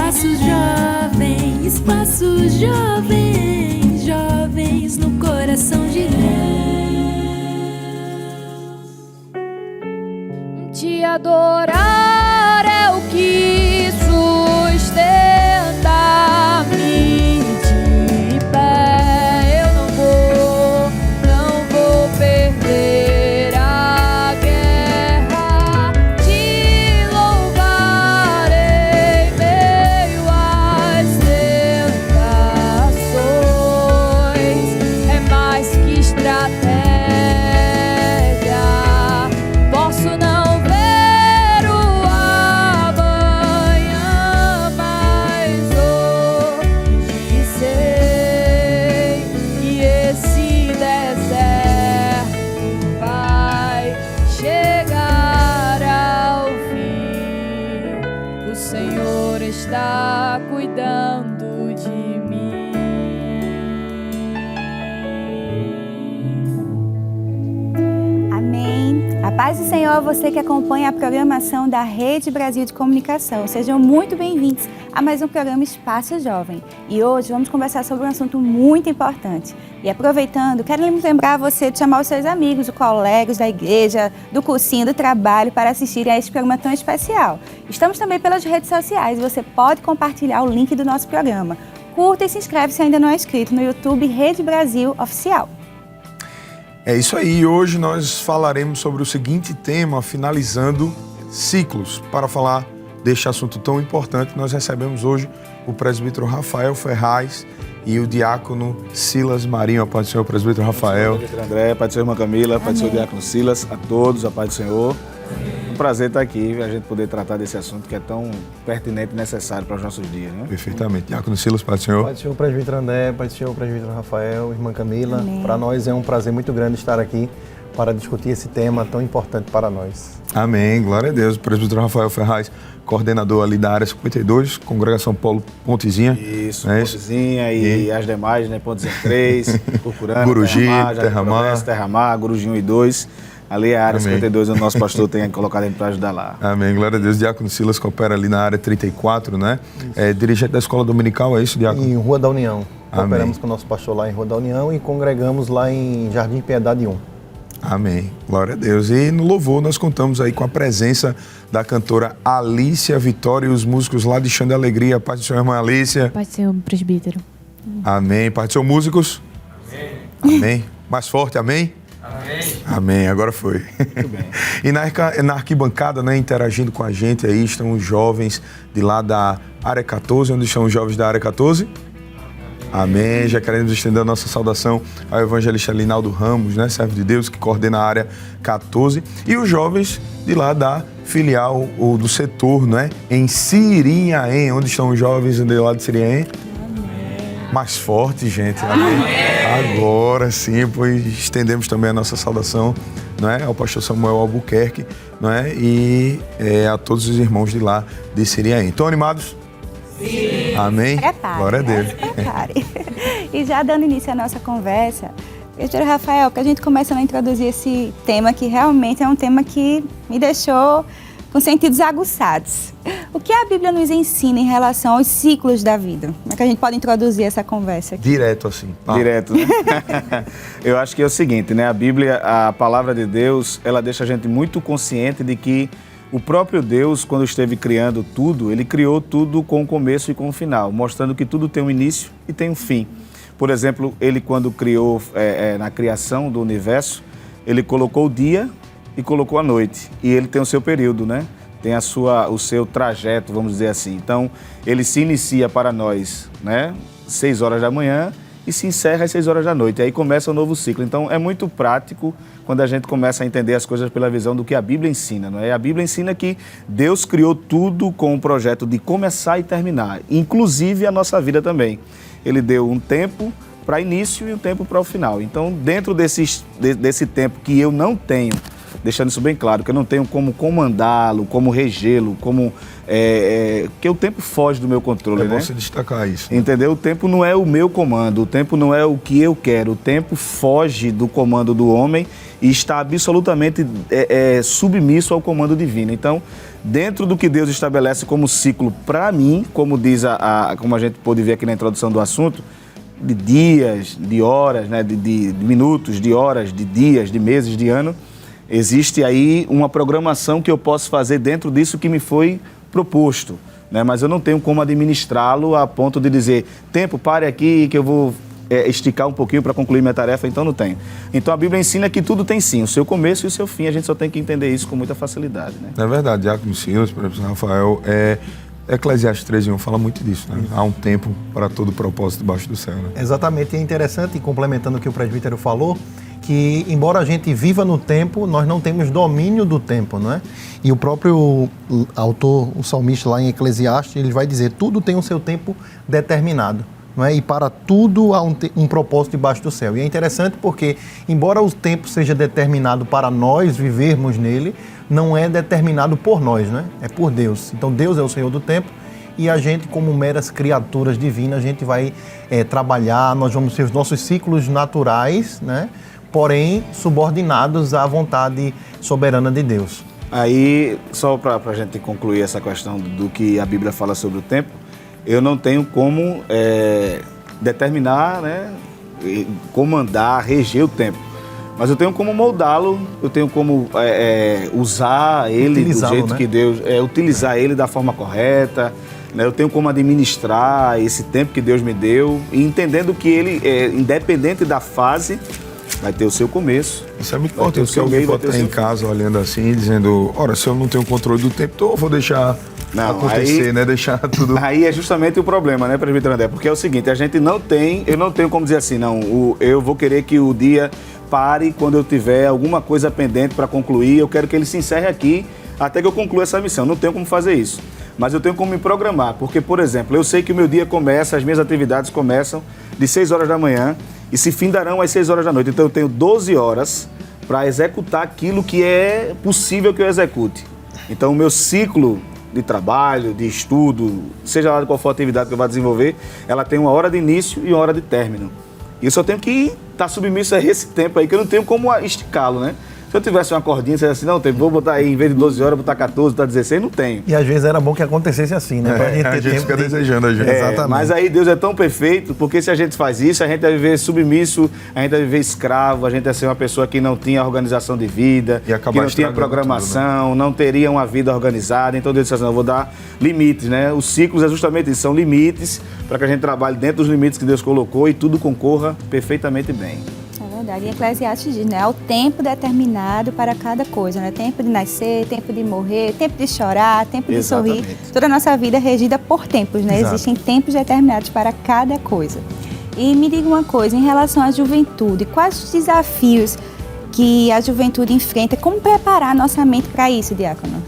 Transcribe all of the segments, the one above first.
Espaço jovem, jovens no coração de Deus. Te adorar é o que sustenta-me de pé. Eu não vou perder a guerra. Te louvarei meio às tentações. É mais que estratégia. Posso não ver o amanhã, mas hoje sei que esse deserto vai chegar ao fim. O Senhor está cuidando de mim. Amém. A paz do Senhor a você que acompanha a programação da Rede Brasil de Comunicação. Sejam muito bem-vindos a mais um programa Espaço Jovem. E hoje vamos conversar sobre um assunto muito importante. E aproveitando, quero lembrar você de chamar os seus amigos, os colegas da igreja, do cursinho, do trabalho, para assistirem a este programa tão especial. Estamos também pelas redes sociais. Você pode compartilhar o link do nosso programa. Curta e se inscreve se ainda não é inscrito no YouTube Rede Brasil Oficial. É isso aí, hoje nós falaremos sobre o seguinte tema, finalizando ciclos. Para falar deste assunto tão importante, nós recebemos hoje o presbítero Rafael Ferraz e o diácono Silas Marinho. A paz do Senhor, presbítero Rafael. Presbítero André, paz do Senhor, irmã Camila, paz do Senhor, diácono Silas, a todos, a paz do Senhor. Um prazer estar aqui e a gente poder tratar desse assunto que é tão pertinente e necessário para os nossos dias, né? Perfeitamente. Diácono Silas, paz do Senhor. Pai do Senhor, presbítero André, Pai do Senhor, presbítero Rafael, irmã Camila. Para nós é um prazer muito grande estar aqui para discutir esse tema tão importante para nós. Amém, glória a Deus. O presbítero Rafael Ferraz, coordenador ali da área 52, Congregação Paulo Pontezinha. Isso, né? Pontezinha e as demais, né? Pontezinha 3, Curcurana, Guruji, Terramar, Guruji 1 e 2. Ali é a área Amém. 52, onde o nosso pastor tem colocado ele para ajudar lá. Amém, glória a Deus. Diácono Silas coopera ali na área 34, né? É dirigente da Escola Dominical, é isso, Diácono? Em Rua da União. Amém. Cooperamos com o nosso pastor lá em Rua da União e congregamos lá em Jardim Piedade 1. Amém, glória a Deus. E no louvor nós contamos aí com a presença da cantora Alícia Vitória e os músicos lá de Chão de Alegria. Paz do Senhor, irmã Alícia. Paz do Senhor, presbítero. Amém. Paz do Senhor, músicos. Amém. Amém. Mais forte, amém? Amém. Amém, agora foi. Muito bem. E na arquibancada, né, interagindo com a gente aí, estão os jovens de lá da área 14. Onde estão os jovens da área 14? Amém. Já queremos estender a nossa saudação ao evangelista Linaldo Ramos, né, servo de Deus, que coordena a área 14. E os jovens de lá da filial ou do setor, né, em Sirinhaém. Onde estão os jovens de lá de Sirinhaém? Mais forte, gente. Amém. Agora sim, pois estendemos também a nossa saudação, não é, ao pastor Samuel Albuquerque, não é, e a todos os irmãos de lá de Sirinhaém. Estão animados? Sim. Amém? Prepare, glória a Deus. Prepare. E já dando início à nossa conversa, presbítero Rafael, que a gente começa a introduzir esse tema que realmente é um tema que me deixou com sentidos aguçados. O que a Bíblia nos ensina em relação aos ciclos da vida? Como é que a gente pode introduzir essa conversa aqui? Direto assim. Direto, né? Eu acho que é o seguinte, né? A Bíblia, a palavra de Deus, ela deixa a gente muito consciente de que o próprio Deus, quando esteve criando tudo, ele criou tudo com o começo e com o final, mostrando que tudo tem um início e tem um fim. Por exemplo, ele quando criou, na criação do universo, ele colocou o dia e colocou a noite. E ele tem o seu período, né? Tem o seu trajeto, vamos dizer assim. Então, ele se inicia para nós, né? 6 horas da manhã e se encerra às 6 horas da noite. E aí começa um novo ciclo. Então, é muito prático quando a gente começa a entender as coisas pela visão do que a Bíblia ensina, não é? A Bíblia ensina que Deus criou tudo com o projeto de começar e terminar, inclusive a nossa vida também. Ele deu um tempo para início e um tempo para o final. Então, dentro desse tempo que eu não tenho deixando isso bem claro, que eu não tenho como comandá-lo, como regê-lo, como... que o tempo foge do meu controle, É bom né? você destacar isso. Entendeu? O tempo não é o meu comando, o tempo não é o que eu quero, o tempo foge do comando do homem e está absolutamente submisso ao comando divino. Então, dentro do que Deus estabelece como ciclo para mim, como diz como a gente pôde ver aqui na introdução do assunto, de dias, de horas, né? de minutos, de horas, de dias, de meses, de ano, existe aí uma programação que eu posso fazer dentro disso que me foi proposto, né? Mas eu não tenho como administrá-lo a ponto de dizer, tempo, pare aqui que eu vou esticar um pouquinho para concluir minha tarefa, então não tenho. Então a Bíblia ensina que tudo tem sim, o seu começo e o seu fim, a gente só tem que entender isso com muita facilidade, né? É verdade, Diácono Silas, professor Rafael, Eclesiastes 3:1 fala muito disso, né? Há um tempo para todo propósito debaixo do céu, né? Exatamente, e é interessante, complementando o que o presbítero falou, que embora a gente viva no tempo, nós não temos domínio do tempo, não é? E o próprio autor, o salmista lá em Eclesiastes, ele vai dizer, tudo tem o seu tempo determinado, não é? E para tudo há um propósito debaixo do céu. E é interessante porque, embora o tempo seja determinado para nós vivermos nele, não é determinado por nós, né? É por Deus. Então Deus é o Senhor do tempo e a gente, como meras criaturas divinas, a gente vai trabalhar, nós vamos ter os nossos ciclos naturais, né? Porém subordinados à vontade soberana de Deus. Aí, só para a gente concluir essa questão do que a Bíblia fala sobre o tempo, eu não tenho como determinar, né, comandar, reger o tempo. Mas eu tenho como moldá-lo, eu tenho como usar ele do jeito, né, que Deus... utilizar ele da forma correta, né, eu tenho como administrar esse tempo que Deus me deu, e entendendo que ele, independente da fase, vai ter o seu começo. Isso é muito importante, porque alguém pode estar em casa olhando assim, dizendo, ora, se eu não tenho controle do tempo, então eu vou deixar acontecer, né? Deixar tudo... Aí é justamente o problema, né, presbítero André? Porque é o seguinte, eu não tenho como dizer assim, não, eu vou querer que o dia pare quando eu tiver alguma coisa pendente para concluir, eu quero que ele se encerre aqui até que eu conclua essa missão. Não tenho como fazer isso. Mas eu tenho como me programar, porque, por exemplo, eu sei que o meu dia começa, as minhas atividades começam de 6 horas da manhã e se findarão às 6 horas da noite. Então eu tenho 12 horas para executar aquilo que é possível que eu execute. Então o meu ciclo de trabalho, de estudo, seja lá de qual for a atividade que eu vá desenvolver, ela tem uma hora de início e uma hora de término. E eu só tenho que estar submisso a esse tempo aí, que eu não tenho como esticá-lo, né? Se eu tivesse uma cordinha, você assim, não, vou botar aí, em vez de 12 horas, botar 14, botar 16, não tenho. E às vezes era bom que acontecesse assim, né? Pra a gente fica desejando, a gente. Exatamente. Mas aí Deus é tão perfeito, porque se a gente faz isso, a gente vai viver submisso, a gente vai viver escravo, a gente vai ser uma pessoa que não tinha organização de vida, que não tinha programação, tudo, né? Não teria uma vida organizada. Então Deus disse assim, eu vou dar limites, né? Os ciclos é justamente isso, são limites para que a gente trabalhe dentro dos limites que Deus colocou e tudo concorra perfeitamente bem. Verdade. E Eclesiastes diz, né? Há o tempo determinado para cada coisa, né? Tempo de nascer, tempo de morrer, tempo de chorar, tempo de sorrir. Toda a nossa vida é regida por tempos, né? Exato. Existem tempos determinados para cada coisa. E me diga uma coisa, em relação à juventude, quais os desafios que a juventude enfrenta? Como preparar a nossa mente para isso, diácono?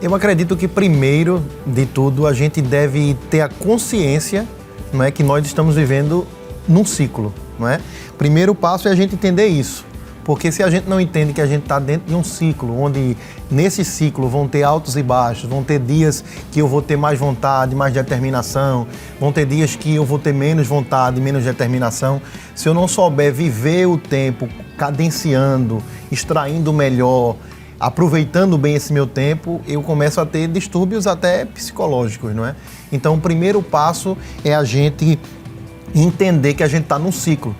Eu acredito que, primeiro de tudo, a gente deve ter a consciência, não é, que nós estamos vivendo num ciclo, não é? Primeiro passo é a gente entender isso, porque se a gente não entende que a gente está dentro de um ciclo, onde nesse ciclo vão ter altos e baixos, vão ter dias que eu vou ter mais vontade, mais determinação, vão ter dias que eu vou ter menos vontade, menos determinação. Se eu não souber viver o tempo, cadenciando, extraindo o melhor, aproveitando bem esse meu tempo, eu começo a ter distúrbios até psicológicos, não é? Então o primeiro passo é a gente entender que a gente está num ciclo.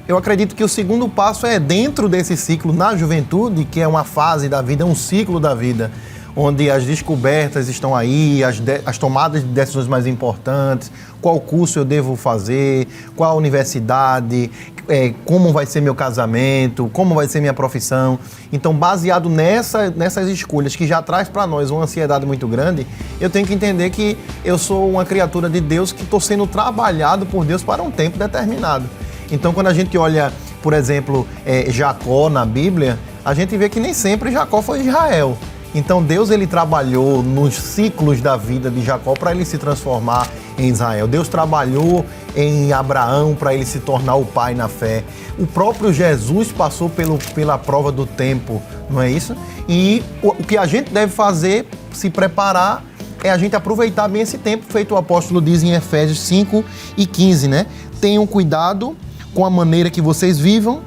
Eu acredito que o segundo passo é dentro desse ciclo, na juventude, que é uma fase da vida, um ciclo da vida, onde as descobertas estão aí, as tomadas de decisões mais importantes, qual curso eu devo fazer, qual universidade, como vai ser meu casamento, como vai ser minha profissão. Então, baseado nessas escolhas que já traz para nós uma ansiedade muito grande, eu tenho que entender que eu sou uma criatura de Deus que estou sendo trabalhado por Deus para um tempo determinado. Então, quando a gente olha, por exemplo, Jacó na Bíblia, a gente vê que nem sempre Jacó foi Israel. Então, Deus ele trabalhou nos ciclos da vida de Jacó para ele se transformar em Israel. Deus trabalhou em Abraão para ele se tornar o pai na fé. O próprio Jesus passou pela prova do tempo, não é isso? E o que a gente deve fazer, se preparar, é a gente aproveitar bem esse tempo, feito o apóstolo diz em Efésios 5:15, né? Tenham cuidado com a maneira que vocês vivam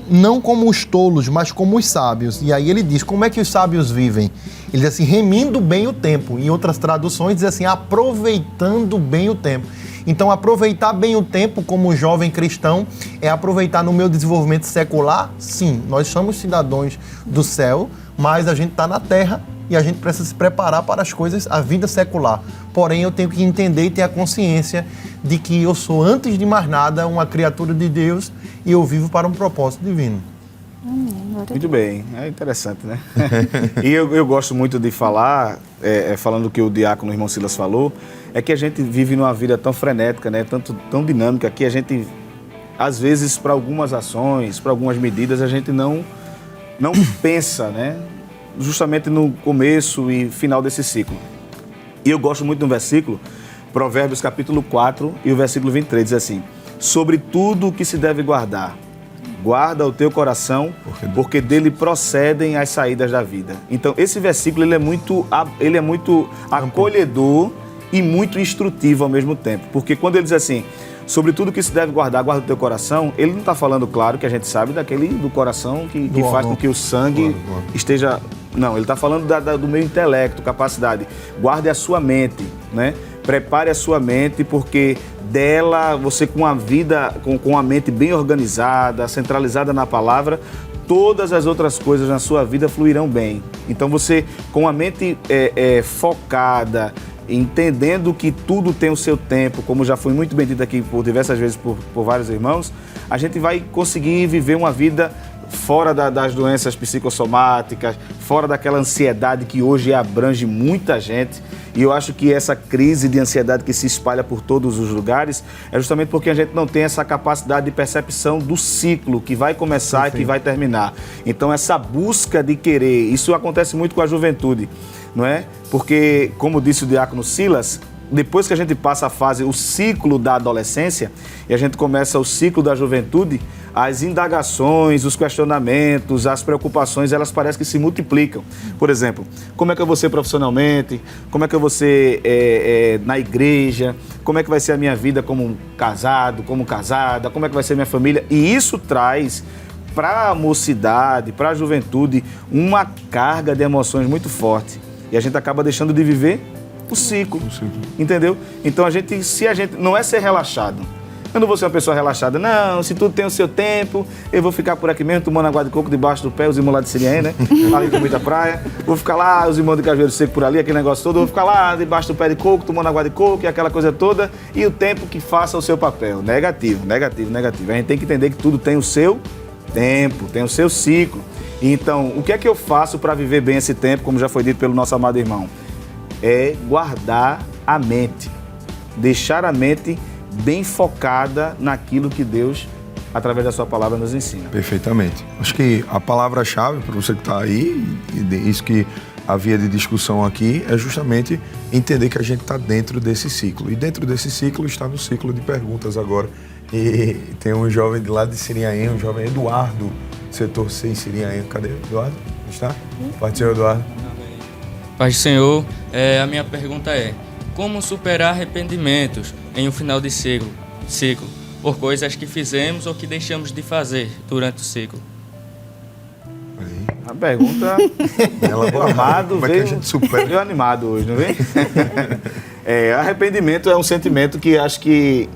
não como os tolos, mas como os sábios. E aí ele diz, como é que os sábios vivem? Ele diz assim, remindo bem o tempo. Em outras traduções diz assim, aproveitando bem o tempo. Então, aproveitar bem o tempo como jovem cristão é aproveitar no meu desenvolvimento secular. Sim, nós somos cidadãos do céu, mas a gente está na terra e a gente precisa se preparar para as coisas, a vida secular. Porém, eu tenho que entender e ter a consciência de que eu sou, antes de mais nada, uma criatura de Deus e eu vivo para um propósito divino. Muito bem, é interessante, né? E eu gosto muito de falar, falando o que o diácono, o irmão Silas falou, é que a gente vive numa vida tão frenética, né? Tão dinâmica, que a gente, às vezes, para algumas ações, para algumas medidas, a gente não pensa, né? Justamente no começo e final desse ciclo. E eu gosto muito de um versículo, Provérbios capítulo 4 e o versículo 23, diz assim, sobre tudo o que se deve guardar, guarda o teu coração, porque dele procedem as saídas da vida. Então, esse versículo ele é muito acolhedor e muito instrutivo ao mesmo tempo. Porque quando ele diz assim, sobre tudo que se deve guardar, guarda o teu coração, ele não está falando, claro, que a gente sabe daquele do coração que faz com que o sangue esteja... Não, ele está falando do meu intelecto, capacidade. Guarde a sua mente, né? Prepare a sua mente, porque dela, você com a vida, com a mente bem organizada, centralizada na palavra, todas as outras coisas na sua vida fluirão bem. Então você, com a mente focada, entendendo que tudo tem o seu tempo, como já foi muito bem dito aqui por diversas vezes por vários irmãos, a gente vai conseguir viver uma vida fora das doenças psicossomáticas, fora daquela ansiedade que hoje abrange muita gente. E eu acho que essa crise de ansiedade que se espalha por todos os lugares é justamente porque a gente não tem essa capacidade de percepção do ciclo que vai começar e que vai terminar. Então essa busca de querer, isso acontece muito com a juventude, não é? Porque, como disse o diácono Silas, depois que a gente passa a fase, o ciclo da adolescência, e a gente começa o ciclo da juventude, as indagações, os questionamentos, as preocupações, elas parecem que se multiplicam. Por exemplo, como é que eu vou ser profissionalmente? Como é que eu vou ser na igreja? Como é que vai ser a minha vida como casado, como casada? Como é que vai ser a minha família? E isso traz para a mocidade, para a juventude, uma carga de emoções muito forte. E a gente acaba deixando de viver o ciclo, entendeu? Então, se a gente não é ser relaxado, eu não vou ser uma pessoa relaxada, não, se tudo tem o seu tempo, eu vou ficar por aqui mesmo, tomando água de coco debaixo do pé, os irmãos lá de Siriaém, né? Ali tem muita praia, vou ficar lá, os irmãos de Cajueiro Seco por ali, aquele negócio todo, vou ficar lá debaixo do pé de coco, tomando água de coco e aquela coisa toda, e o tempo que faça o seu papel. Negativo, negativo, negativo. A gente tem que entender que tudo tem o seu tempo, tem o seu ciclo. Então, o que é que eu faço para viver bem esse tempo, como já foi dito pelo nosso amado irmão? É guardar a mente, deixar a mente bem focada naquilo que Deus, através da sua palavra, nos ensina. Perfeitamente. Acho que a palavra-chave para você que está aí, e isso que havia de discussão aqui, é justamente entender que a gente está dentro desse ciclo. E dentro desse ciclo está no ciclo de perguntas agora. E tem um jovem de lá de Siriaém, um jovem Eduardo, setor C em Siriaém. Cadê o Eduardo? Está? Pode ser, Eduardo. Paz do Senhor, a minha pergunta é: como superar arrependimentos em um final de ciclo por coisas que fizemos ou que deixamos de fazer durante o ciclo? A pergunta elaborado, como é que a gente supera? Veio animado hoje, não vem? Arrependimento é um sentimento que acho que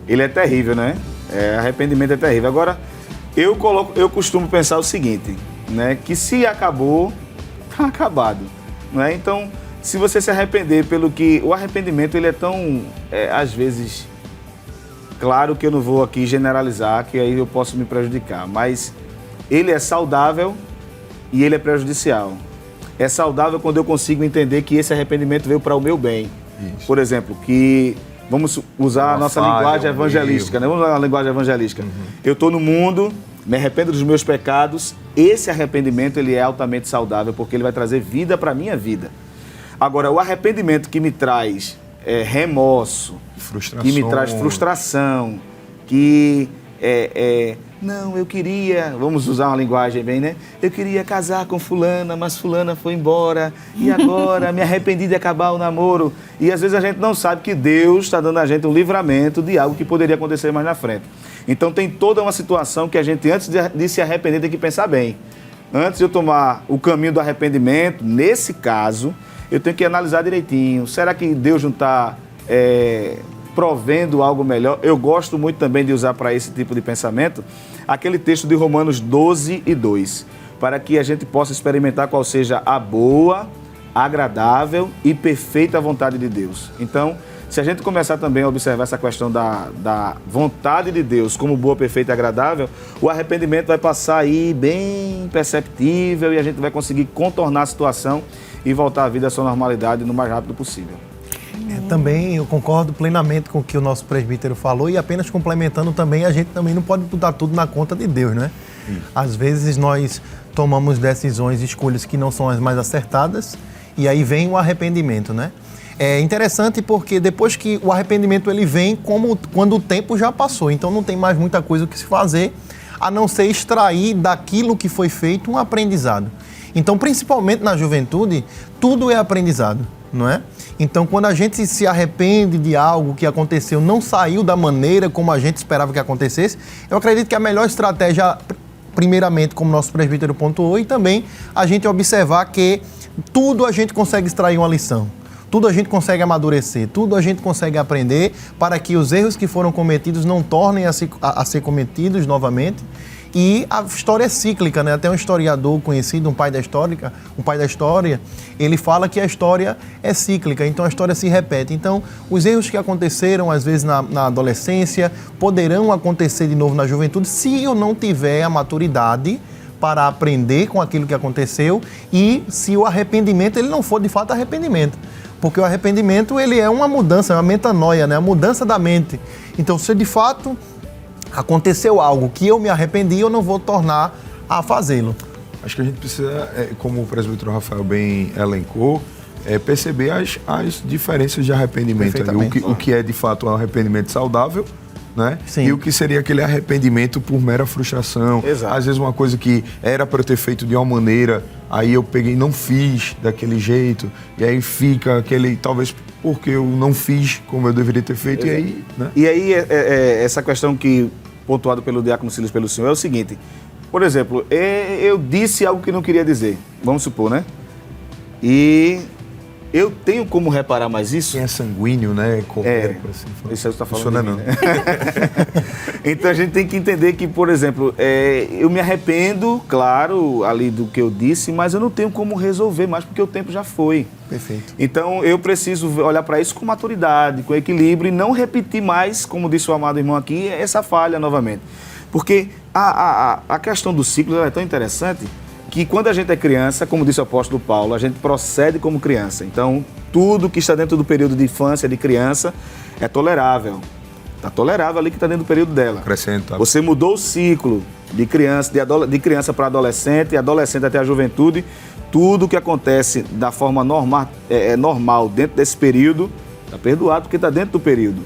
ele é terrível, né? Arrependimento é terrível. Agora, eu costumo pensar o seguinte, né? Que se acabou, tá acabado, não é? Então, se você se arrepender pelo que... O arrependimento, ele é tão, às vezes... Claro que eu não vou aqui generalizar, que aí eu posso me prejudicar, mas ele é saudável e ele é prejudicial. É saudável quando eu consigo entender que esse arrependimento veio para o meu bem. Isso. Por exemplo, que... Vamos usar a nossa linguagem evangelística, né? Vamos usar a linguagem evangelística. Eu estou no mundo, me arrependo dos meus pecados. Esse arrependimento, ele é altamente saudável, porque ele vai trazer vida para a minha vida. Agora, o arrependimento que me traz remorso, que me traz frustração, que não, eu queria, vamos usar uma linguagem bem, né? Eu queria casar com fulana, mas fulana foi embora e agora me arrependi de acabar o namoro. E às vezes a gente não sabe que Deus está dando a gente um livramento de algo que poderia acontecer mais na frente. Então tem toda uma situação que a gente, antes de se arrepender, tem que pensar bem. Antes de eu tomar o caminho do arrependimento, nesse caso, eu tenho que analisar direitinho. Será que Deus não está provendo algo melhor? Eu gosto muito também de usar para esse tipo de pensamento aquele texto de Romanos 12:2, para que a gente possa experimentar qual seja a boa, agradável e perfeita vontade de Deus. Então, se a gente começar também a observar essa questão da vontade de Deus como boa, perfeita e agradável, o arrependimento vai passar aí bem perceptível e a gente vai conseguir contornar a situação e voltar à vida à sua normalidade no mais rápido possível. Também eu concordo plenamente com o que o nosso presbítero falou e apenas complementando também, a gente também não pode botar tudo na conta de Deus, né? Às vezes nós tomamos decisões, escolhas que não são as mais acertadas e aí vem o arrependimento, né? É interessante porque depois que o arrependimento ele vem quando o tempo já passou, então não tem mais muita coisa o que se fazer, a não ser extrair daquilo que foi feito um aprendizado. Então, principalmente na juventude, tudo é aprendizado, não é? Então, quando a gente se arrepende de algo que aconteceu, não saiu da maneira como a gente esperava que acontecesse, eu acredito que a melhor estratégia, primeiramente, como nosso presbítero pontuou, e também a gente observar que tudo a gente consegue extrair uma lição. Tudo a gente consegue amadurecer, tudo a gente consegue aprender para que os erros que foram cometidos não tornem a ser cometidos novamente. E a história é cíclica, né? Até um historiador conhecido, um pai da história, ele fala que a história é cíclica, então a história se repete. Então, os erros que aconteceram, às vezes, na adolescência, poderão acontecer de novo na juventude, se eu não tiver a maturidade para aprender com aquilo que aconteceu e se o arrependimento ele não for de fato arrependimento. Porque o arrependimento ele é uma mudança, é uma metanoia, né? A mudança da mente. Então, se de fato aconteceu algo que eu me arrependi, eu não vou tornar a fazê-lo. Acho que a gente precisa, como o presbítero Rafael bem elencou, perceber as diferenças de arrependimento. O que é de fato um arrependimento saudável, né? Sim. E o que seria aquele arrependimento por mera frustração. Exato. Às vezes uma coisa que era para eu ter feito de uma maneira, aí eu peguei e não fiz daquele jeito, e aí fica aquele, talvez porque eu não fiz como eu deveria ter feito, Exato. e aí... Né? E aí, essa questão que, pontuado pelo diácono Silas pelo senhor, é o seguinte, por exemplo, eu disse algo que não queria dizer, vamos supor, né? E eu tenho como reparar mais isso? Quem é sanguíneo, né? Colérico, assim. Isso aí você está falando Funciona de mim, não. né? Então a gente tem que entender que, por exemplo, eu me arrependo, claro, ali do que eu disse, mas eu não tenho como resolver mais porque o tempo já foi. Perfeito. Então eu preciso olhar para isso com maturidade, com equilíbrio e não repetir mais, como disse o amado irmão aqui, essa falha novamente. Porque a questão do ciclo é tão interessante que quando a gente é criança, como disse o apóstolo Paulo, a gente procede como criança. Então, tudo que está dentro do período de infância, de criança, é tolerável. Está tolerável ali que está dentro do período dela. Acrescenta. Você mudou o ciclo de criança para adolescente, adolescente até a juventude. Tudo que acontece da forma normal dentro desse período, está perdoado porque está dentro do período.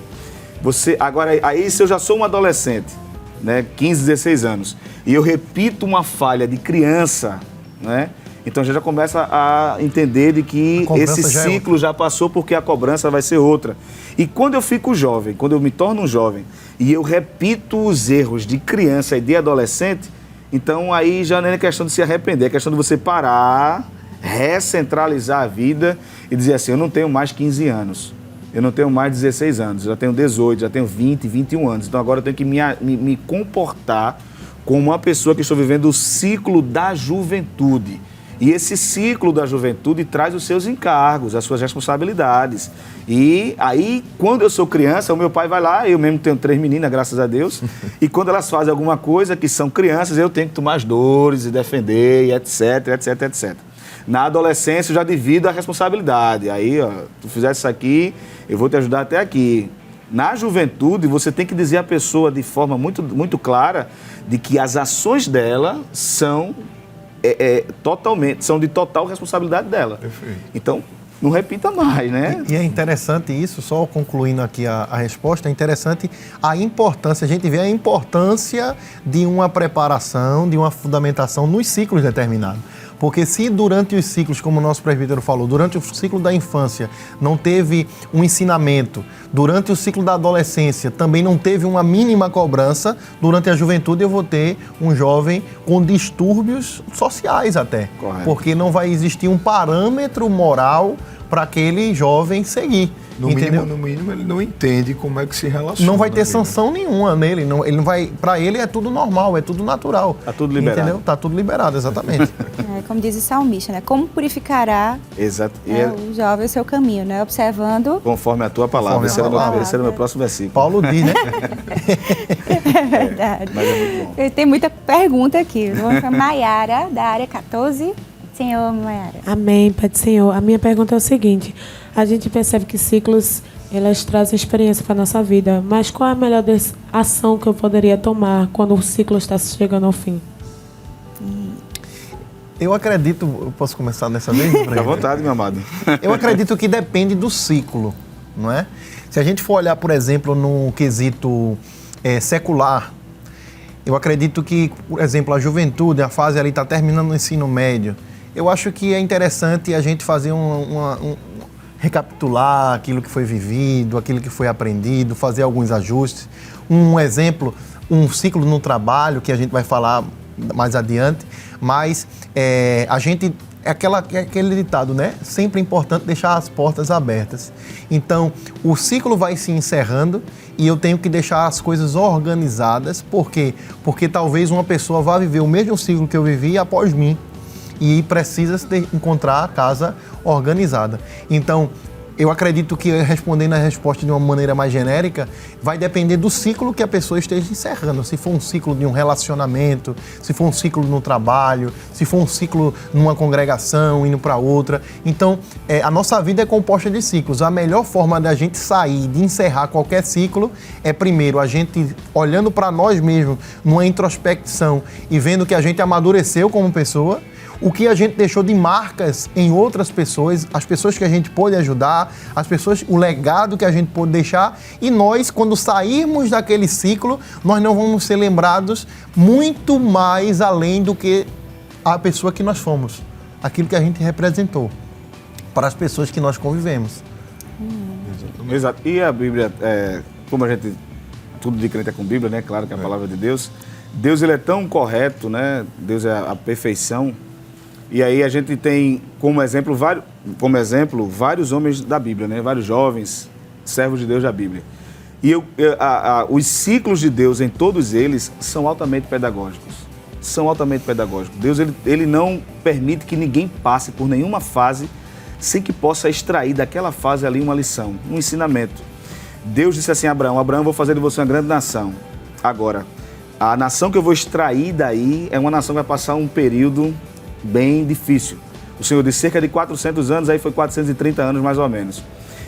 Agora, aí se eu já sou um adolescente, né, 15, 16 anos, e eu repito uma falha de criança, né, então já começa a entender de que esse ciclo já passou porque a cobrança vai ser outra. E quando eu fico jovem, quando eu me torno um jovem, e eu repito os erros de criança e de adolescente, então aí já não é questão de se arrepender, é questão de você parar, recentralizar a vida e dizer assim, eu não tenho mais 15 anos. Eu não tenho mais 16 anos, já tenho 18, já tenho 20, 21 anos. Então agora eu tenho que me comportar como uma pessoa que estou vivendo o ciclo da juventude. E esse ciclo da juventude traz os seus encargos, as suas responsabilidades. E aí, quando eu sou criança, o meu pai vai lá, eu mesmo tenho 3 meninas, graças a Deus, e quando elas fazem alguma coisa que são crianças, eu tenho que tomar as dores e defender, e etc, etc, etc. Na adolescência eu já divido a responsabilidade. Aí, ó, tu fizesse isso aqui, eu vou te ajudar até aqui. Na juventude, você tem que dizer à pessoa de forma muito, muito clara de que as ações dela são de total responsabilidade dela. Perfeito. Então, não repita mais, né? E é interessante isso, só concluindo aqui a resposta, é interessante a importância, a gente vê a importância de uma preparação, de uma fundamentação nos ciclos determinados. Porque se durante os ciclos, como o nosso presbítero falou, durante o ciclo da infância não teve um ensinamento, durante o ciclo da adolescência também não teve uma mínima cobrança, durante a juventude eu vou ter um jovem com distúrbios sociais até. Correto. Porque não vai existir um parâmetro moral para aquele jovem seguir. No mínimo, ele não entende como é que se relaciona. Não vai ter sanção nenhuma nele. Ele não vai. Para ele é tudo normal, é tudo natural. Tá tudo liberado. Entendeu? Tá tudo liberado, exatamente. Como diz o salmista, né? Como purificará Exato. o jovem o seu caminho, né? Observando. Conforme a tua palavra. Conforme Esse a palavra. era o meu próximo versículo. Paulo diz, né? É verdade. Mas é muito bom. Tem muita pergunta aqui. Vamos para Maiara, da área 14. Senhor, Maiara. Amém, Pai do Senhor. A minha pergunta é o seguinte: a gente percebe que ciclos, elas trazem experiência para a nossa vida, mas qual é a melhor ação que eu poderia tomar quando o ciclo está chegando ao fim? Eu acredito. Eu posso começar dessa vez? Fica à vontade, meu amado. Eu acredito que depende do ciclo, não é? Se a gente for olhar, por exemplo, no quesito secular, eu acredito que, por exemplo, a juventude, a fase ali está terminando o ensino médio. Eu acho que é interessante a gente fazer recapitular aquilo que foi vivido, aquilo que foi aprendido, fazer alguns ajustes. Um exemplo, um ciclo no trabalho, que a gente vai falar mais adiante, mas a gente... É aquele ditado, né? Sempre é importante deixar as portas abertas. Então, o ciclo vai se encerrando e eu tenho que deixar as coisas organizadas. Por quê? Porque talvez uma pessoa vá viver o mesmo ciclo que eu vivi após mim e precisa encontrar a casa organizada. Então, eu acredito que, respondendo a resposta de uma maneira mais genérica, vai depender do ciclo que a pessoa esteja encerrando. Se for um ciclo de um relacionamento, se for um ciclo no trabalho, se for um ciclo numa congregação, indo para outra. Então, a nossa vida é composta de ciclos. A melhor forma da gente sair, de encerrar qualquer ciclo, é primeiro a gente olhando para nós mesmos, numa introspecção e vendo que a gente amadureceu como pessoa, o que a gente deixou de marcas em outras pessoas, as pessoas que a gente pôde ajudar, as pessoas, o legado que a gente pôde deixar, e nós, quando sairmos daquele ciclo, nós não vamos ser lembrados muito mais além do que a pessoa que nós fomos, aquilo que a gente representou para as pessoas que nós convivemos. Exato. E a Bíblia, como a gente, tudo de crente é com Bíblia, né? Claro que é a palavra de Deus. Deus, ele é tão correto, né? Deus é a perfeição. E aí a gente tem como exemplo vários homens da Bíblia, né? Vários jovens, servos de Deus da Bíblia. E os ciclos de Deus em todos eles são altamente pedagógicos. São altamente pedagógicos. Deus, ele não permite que ninguém passe por nenhuma fase sem que possa extrair daquela fase ali uma lição, um ensinamento. Deus disse assim a Abraão: Abraão, eu vou fazer de você uma grande nação. Agora, a nação que eu vou extrair daí é uma nação que vai passar um período bem difícil. O Senhor disse cerca de 400 anos, aí foi 430 anos mais ou menos.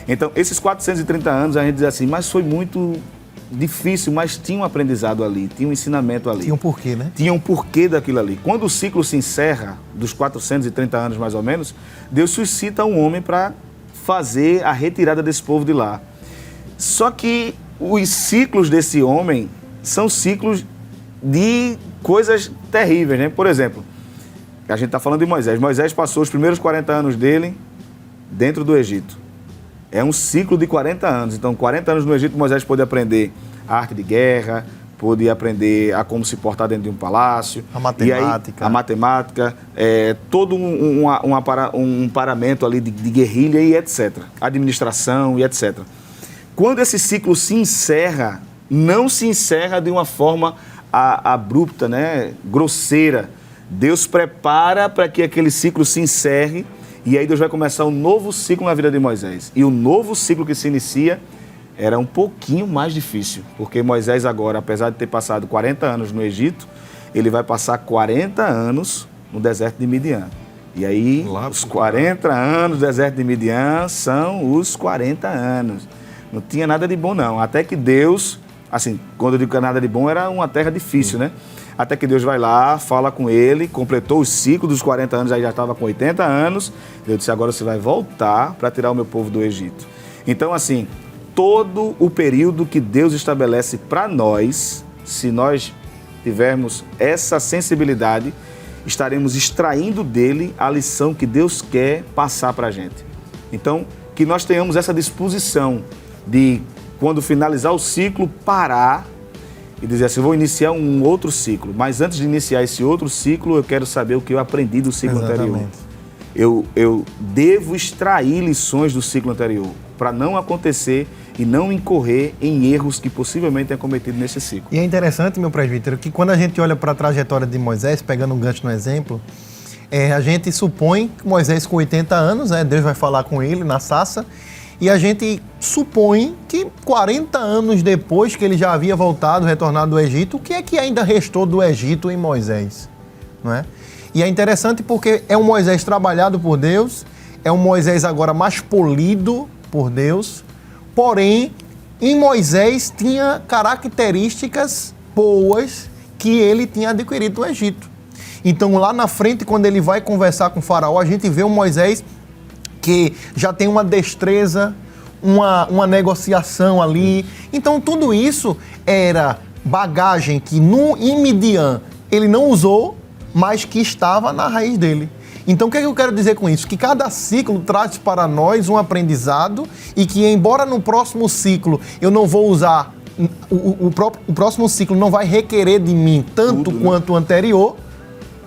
Então, esses 430 anos a gente diz assim, mas foi muito difícil, mas tinha um aprendizado ali, tinha um ensinamento ali. Tinha um porquê, né? Tinha um porquê daquilo ali. Quando o ciclo se encerra, dos 430 anos mais ou menos, Deus suscita um homem para fazer a retirada desse povo de lá. Só que os ciclos desse homem são ciclos de coisas terríveis, né? Por exemplo, a gente está falando de Moisés. Moisés passou os primeiros 40 anos dele dentro do Egito. É um ciclo de 40 anos. Então, 40 anos no Egito, Moisés pôde aprender a arte de guerra, pôde aprender a como se portar dentro de um palácio. A matemática. E aí, a matemática, todo um paramento ali de guerrilha e etc. Administração e etc. Quando esse ciclo se encerra, não se encerra de uma forma abrupta, né? Grosseira. Deus prepara para que aquele ciclo se encerre e aí Deus vai começar um novo ciclo na vida de Moisés. E o novo ciclo que se inicia era um pouquinho mais difícil, porque Moisés agora, apesar de ter passado 40 anos no Egito, ele vai passar 40 anos no deserto de Midian. E aí, os 40 anos do deserto de Midian são os 40 anos. Não tinha nada de bom, não. Até que Deus, assim, quando eu digo que nada de bom, era uma terra difícil, né? até que Deus vai lá, fala com ele, completou os ciclos dos 40 anos, aí já estava com 80 anos. Deus disse, agora você vai voltar para tirar o meu povo do Egito. Então, assim, todo o período que Deus estabelece para nós, se nós tivermos essa sensibilidade, estaremos extraindo dele a lição que Deus quer passar para a gente. Então, que nós tenhamos essa disposição de, quando finalizar o ciclo, parar e dizer assim, vou iniciar um outro ciclo, mas antes de iniciar esse outro ciclo, eu quero saber o que eu aprendi do ciclo anterior. Eu devo extrair lições do ciclo anterior, para não acontecer e não incorrer em erros que possivelmente tenha cometido nesse ciclo. E é interessante, meu presbítero, que quando a gente olha para a trajetória de Moisés, pegando um gancho no exemplo, a gente supõe que Moisés com 80 anos, Deus vai falar com ele na sarça, e a gente supõe que 40 anos depois que ele já havia voltado, retornado do Egito, o que é que ainda restou do Egito em Moisés? Não é? E é interessante porque é um Moisés trabalhado por Deus, é um Moisés agora mais polido por Deus, porém, em Moisés tinha características boas que ele tinha adquirido do Egito. Então, lá na frente, quando ele vai conversar com o faraó, a gente vê um Moisés que já tem uma destreza, uma negociação ali. Então, tudo isso era bagagem que em Midian ele não usou, mas que estava na raiz dele. Então, o que é que eu quero dizer com isso? Que cada ciclo traz para nós um aprendizado e que, embora no próximo ciclo eu não vou usar, o próximo ciclo não vai requerer de mim tanto quanto o anterior,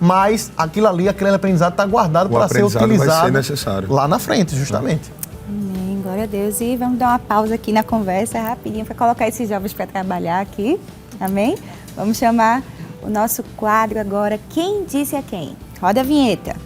mas aquele aprendizado está guardado para ser utilizado vai ser necessário lá na frente, justamente. Amém, glória a Deus. E vamos dar uma pausa aqui na conversa rapidinho para colocar esses jovens para trabalhar aqui. Amém? Vamos chamar o nosso quadro agora, Quem Disse a Quem? Roda a vinheta.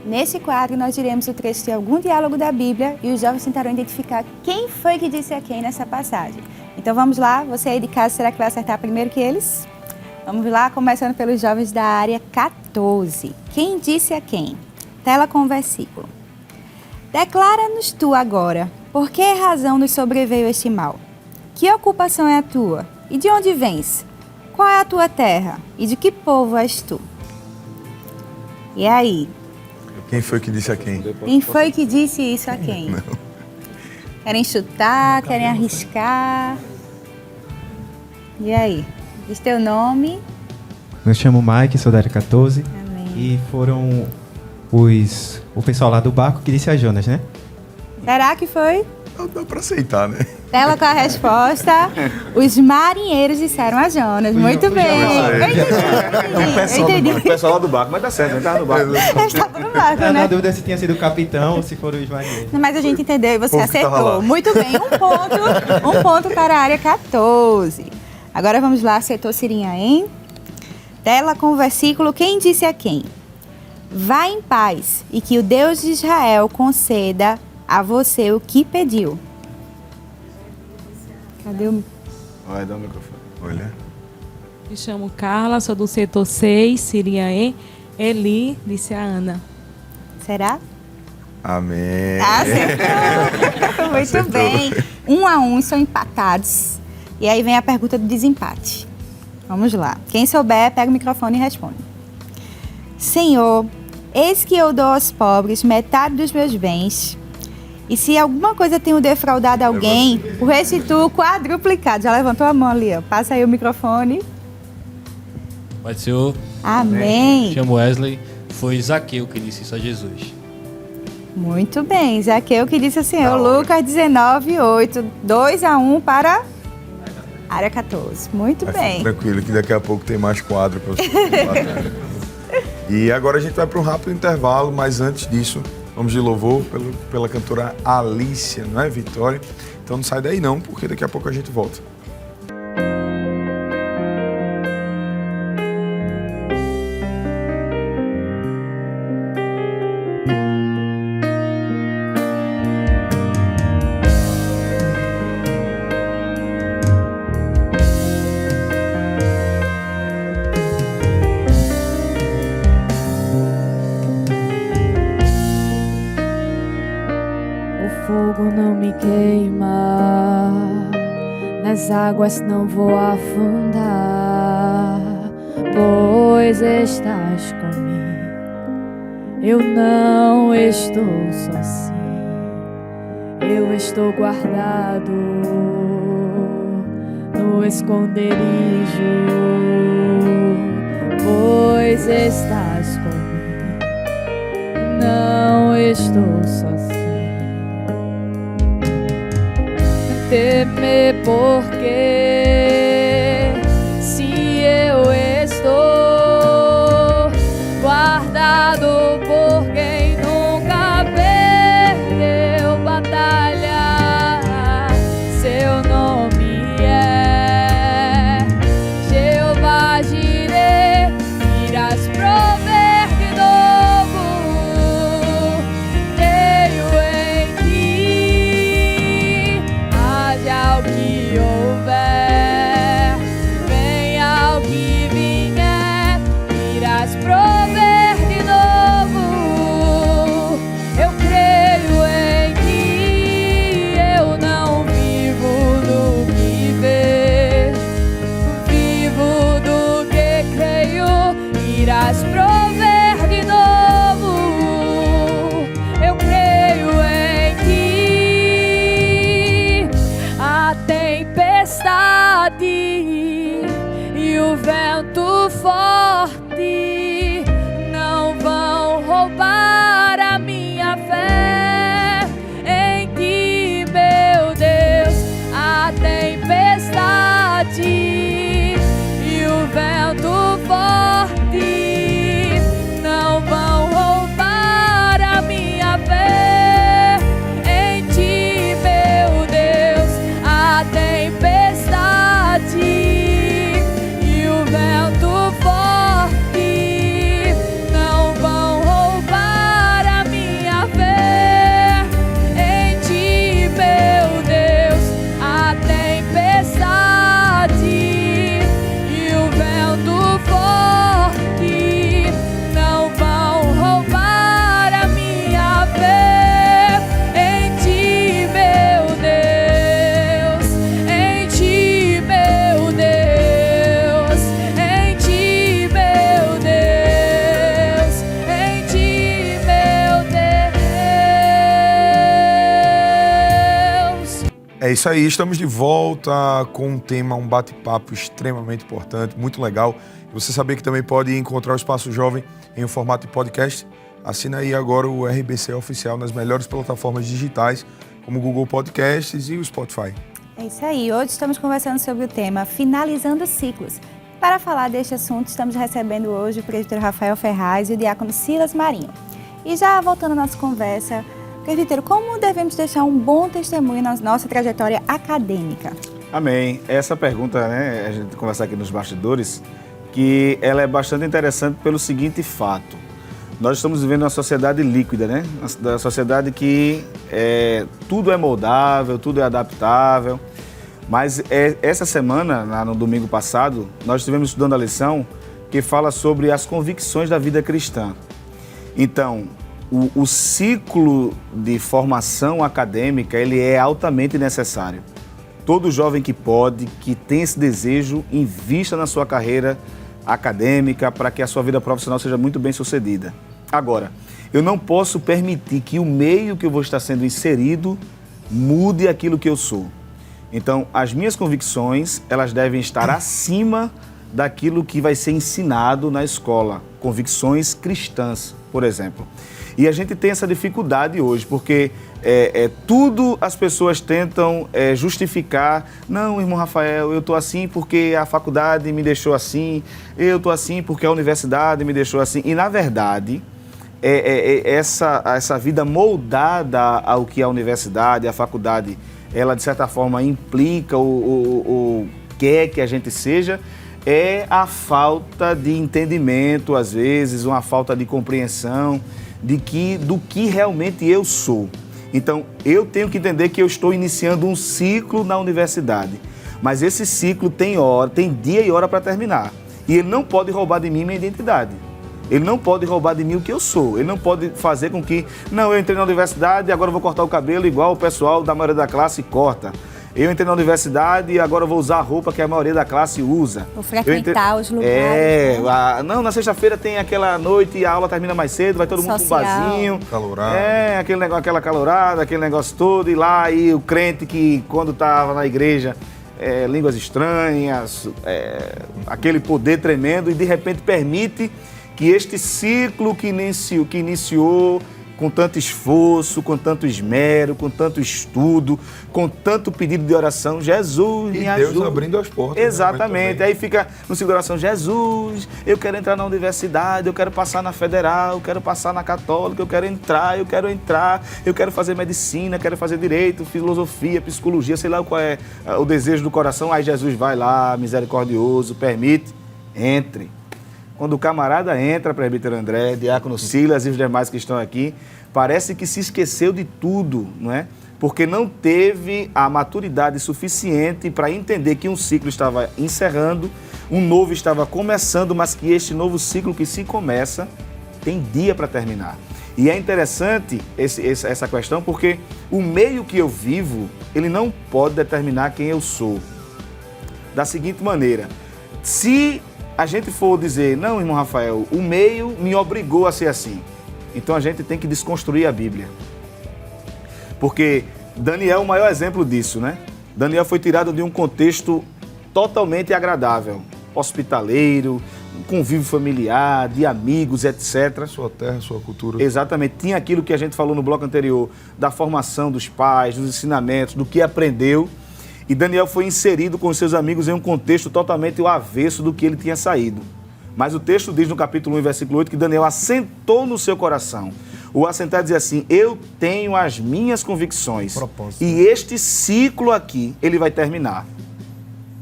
Nesse quadro, nós diremos o trecho de algum diálogo da Bíblia e os jovens tentarão identificar quem foi que disse a quem nessa passagem. Então vamos lá, você aí de casa, será que vai acertar primeiro que eles? Vamos lá, começando pelos jovens da área 14. Quem disse a quem? Tela com o versículo. Declara-nos tu agora, por que razão nos sobreveio este mal? Que ocupação é a tua? E de onde vens? Qual é a tua terra? E de que povo és tu? E aí? Quem foi que disse a quem? Quem foi que disse isso a quem? Não. Querem chutar? Querem arriscar? E aí? Diz teu nome. Eu chamo Mike, sou da área 14. Amém. E foram o pessoal lá do barco que disse a Jonas, né? Será que foi? Não dá pra aceitar, né? Tela com a resposta. Os marinheiros disseram a Jonas. Muito bem. Eu entendi. O pessoal lá do barco, mas dá certo, ele estava no barco. Eles estavam no barco, Na né? dúvida se tinha sido o capitão ou se foram os marinheiros. Mas a gente entendeu e você O povo que tava acertou. lá. Muito bem, um ponto para a área 14. Agora vamos lá, acertou Cirinha, hein? Tela com o versículo Quem disse a quem? Vá em paz e que o Deus de Israel conceda a você o que pediu. Cadê o... Vai, dá o microfone. Olha. Me chamo Carla, sou do setor 6, Siriaém. Eli, disse a Ana. Será? Amém. Acertou. Muito Acertou. bem. 1-1, são empatados. E aí vem a pergunta do desempate. Vamos lá. Quem souber, pega o microfone e responde. Senhor, eis que eu dou aos pobres metade dos meus bens. E se alguma coisa tenho defraudado alguém, o restituo quadruplicado. Já levantou a mão ali, ó. Passa aí o microfone. Pai do Senhor, Amém. chamo Wesley, foi Zaqueu que disse isso a Jesus. Muito bem. Zaqueu que disse assim, Lucas 19:8. 2-1 para a área 14. Muito Mas bem. fique tranquilo que daqui a pouco tem mais quadro para você combater. E agora a gente vai para um rápido intervalo, mas antes disso, vamos de louvor pela cantora Alicia, não é, Vitória? Então não sai daí não, porque daqui a pouco a gente volta. O nas águas não vou afundar, pois estás comigo. Eu não estou sozinho, eu estou guardado no esconderijo, pois estás comigo. Não estou sozinho. Não temer porque se eu estou guardado por quem nunca perdeu batalha, seu nome é Jeová Jireh, irás prover de novo. Creio em ti, haja o que houver, venha o que vier, irás prover de novo. Eu creio em ti, eu não vivo do que vejo, vivo do que creio, irás prover de novo. Eu creio em ti. A tempestade e o vento forte não vão roubar a minha fé em ti, meu Deus. A tempestade e o vento forte não vão roubar a minha fé em ti, meu Deus. A tempestade e o vento forte não vão roubar a minha fé em ti, meu Deus. A tempestade e o vento forte não vão roubar a minha fé em ti, meu Deus. Em ti, meu Deus. Em ti, meu Deus. Em ti, meu Deus. É isso aí, estamos de volta com um tema, um bate-papo extremamente importante, muito legal. Você sabia que também pode encontrar o Espaço Jovem em um formato de podcast? Assina aí agora o RBC Oficial nas melhores plataformas digitais, como o Google Podcasts e o Spotify. É isso aí, hoje estamos conversando sobre o tema Finalizando Ciclos. Para falar deste assunto, estamos recebendo hoje o presbítero Rafael Ferraz e o diácono Silas Marinho. E já voltando à nossa conversa, presbítero, como devemos deixar um bom testemunho na nossa trajetória acadêmica? Amém. Essa pergunta, né, a gente conversar aqui nos bastidores, que ela é bastante interessante pelo seguinte fato. Nós estamos vivendo uma sociedade líquida, né? Uma sociedade que tudo é moldável, tudo é adaptável. Mas essa semana, no domingo passado, nós estivemos estudando a lição que fala sobre as convicções da vida cristã. Então, o ciclo de formação acadêmica, ele é altamente necessário. Todo jovem que pode, que tem esse desejo, invista na sua carreira acadêmica para que a sua vida profissional seja muito bem sucedida. Agora, eu não posso permitir que o meio que eu vou estar sendo inserido mude aquilo que eu sou. Então, as minhas convicções, elas devem estar acima daquilo que vai ser ensinado na escola. Convicções cristãs, por exemplo. E a gente tem essa dificuldade hoje, porque tudo as pessoas tentam justificar. Não, irmão Rafael, eu estou assim porque a faculdade me deixou assim, eu estou assim porque a universidade me deixou assim. E, na verdade, essa vida moldada ao que a universidade, a faculdade, ela, de certa forma, implica ou quer que a gente seja, é a falta de entendimento, às vezes, uma falta de compreensão do que realmente eu sou. Então, eu tenho que entender que eu estou iniciando um ciclo na universidade, mas esse ciclo tem dia e hora para terminar. E ele não pode roubar de mim minha identidade. Ele não pode roubar de mim o que eu sou. Ele não pode fazer com que, não, eu entrei na universidade e agora eu vou cortar o cabelo igual o pessoal da maioria da classe corta. Eu entrei na universidade e agora vou usar a roupa que a maioria da classe usa. Vou frequentar os lugares. Não, na sexta-feira tem aquela noite e a aula termina mais cedo, vai todo mundo Social. com um barzinho. Calorado. Aquele negócio, aquela calorada, aquele negócio todo. E lá, e o crente que quando estava na igreja, línguas estranhas, aquele poder tremendo, e de repente permite que este ciclo que iniciou com tanto esforço, com tanto esmero, com tanto estudo, com tanto pedido de oração, Jesus, E me Deus ajuda. abrindo as portas. Exatamente. Aí fica no ciclo de oração, Jesus, eu quero entrar na universidade, eu quero passar na federal, eu quero passar na católica, eu quero entrar, eu quero fazer medicina, quero fazer direito, filosofia, psicologia, sei lá qual é o desejo do coração. Aí Jesus vai lá, misericordioso, permite, entre. Quando o camarada entra, presbítero André, diácono Silas e os demais que estão aqui, parece que se esqueceu de tudo, não é? Porque não teve a maturidade suficiente para entender que um ciclo estava encerrando, um novo estava começando, mas que este novo ciclo que se começa tem dia para terminar. E é interessante essa questão porque o meio que eu vivo, ele não pode determinar quem eu sou. Da seguinte maneira, se a gente for dizer, não, irmão Rafael, o meio me obrigou a ser assim. Então a gente tem que desconstruir a Bíblia. Porque Daniel é o maior exemplo disso, né? Daniel foi tirado de um contexto totalmente agradável, hospitaleiro, convívio familiar, de amigos, etc. Sua terra, sua cultura. Exatamente. Tinha aquilo que a gente falou no bloco anterior, da formação dos pais, dos ensinamentos, do que aprendeu. E Daniel foi inserido com os seus amigos em um contexto totalmente o avesso do que ele tinha saído. Mas o texto diz no capítulo 1, versículo 8, que Daniel assentou no seu coração. O assentar diz assim, eu tenho as minhas convicções. Propósito. E este ciclo aqui, ele vai terminar.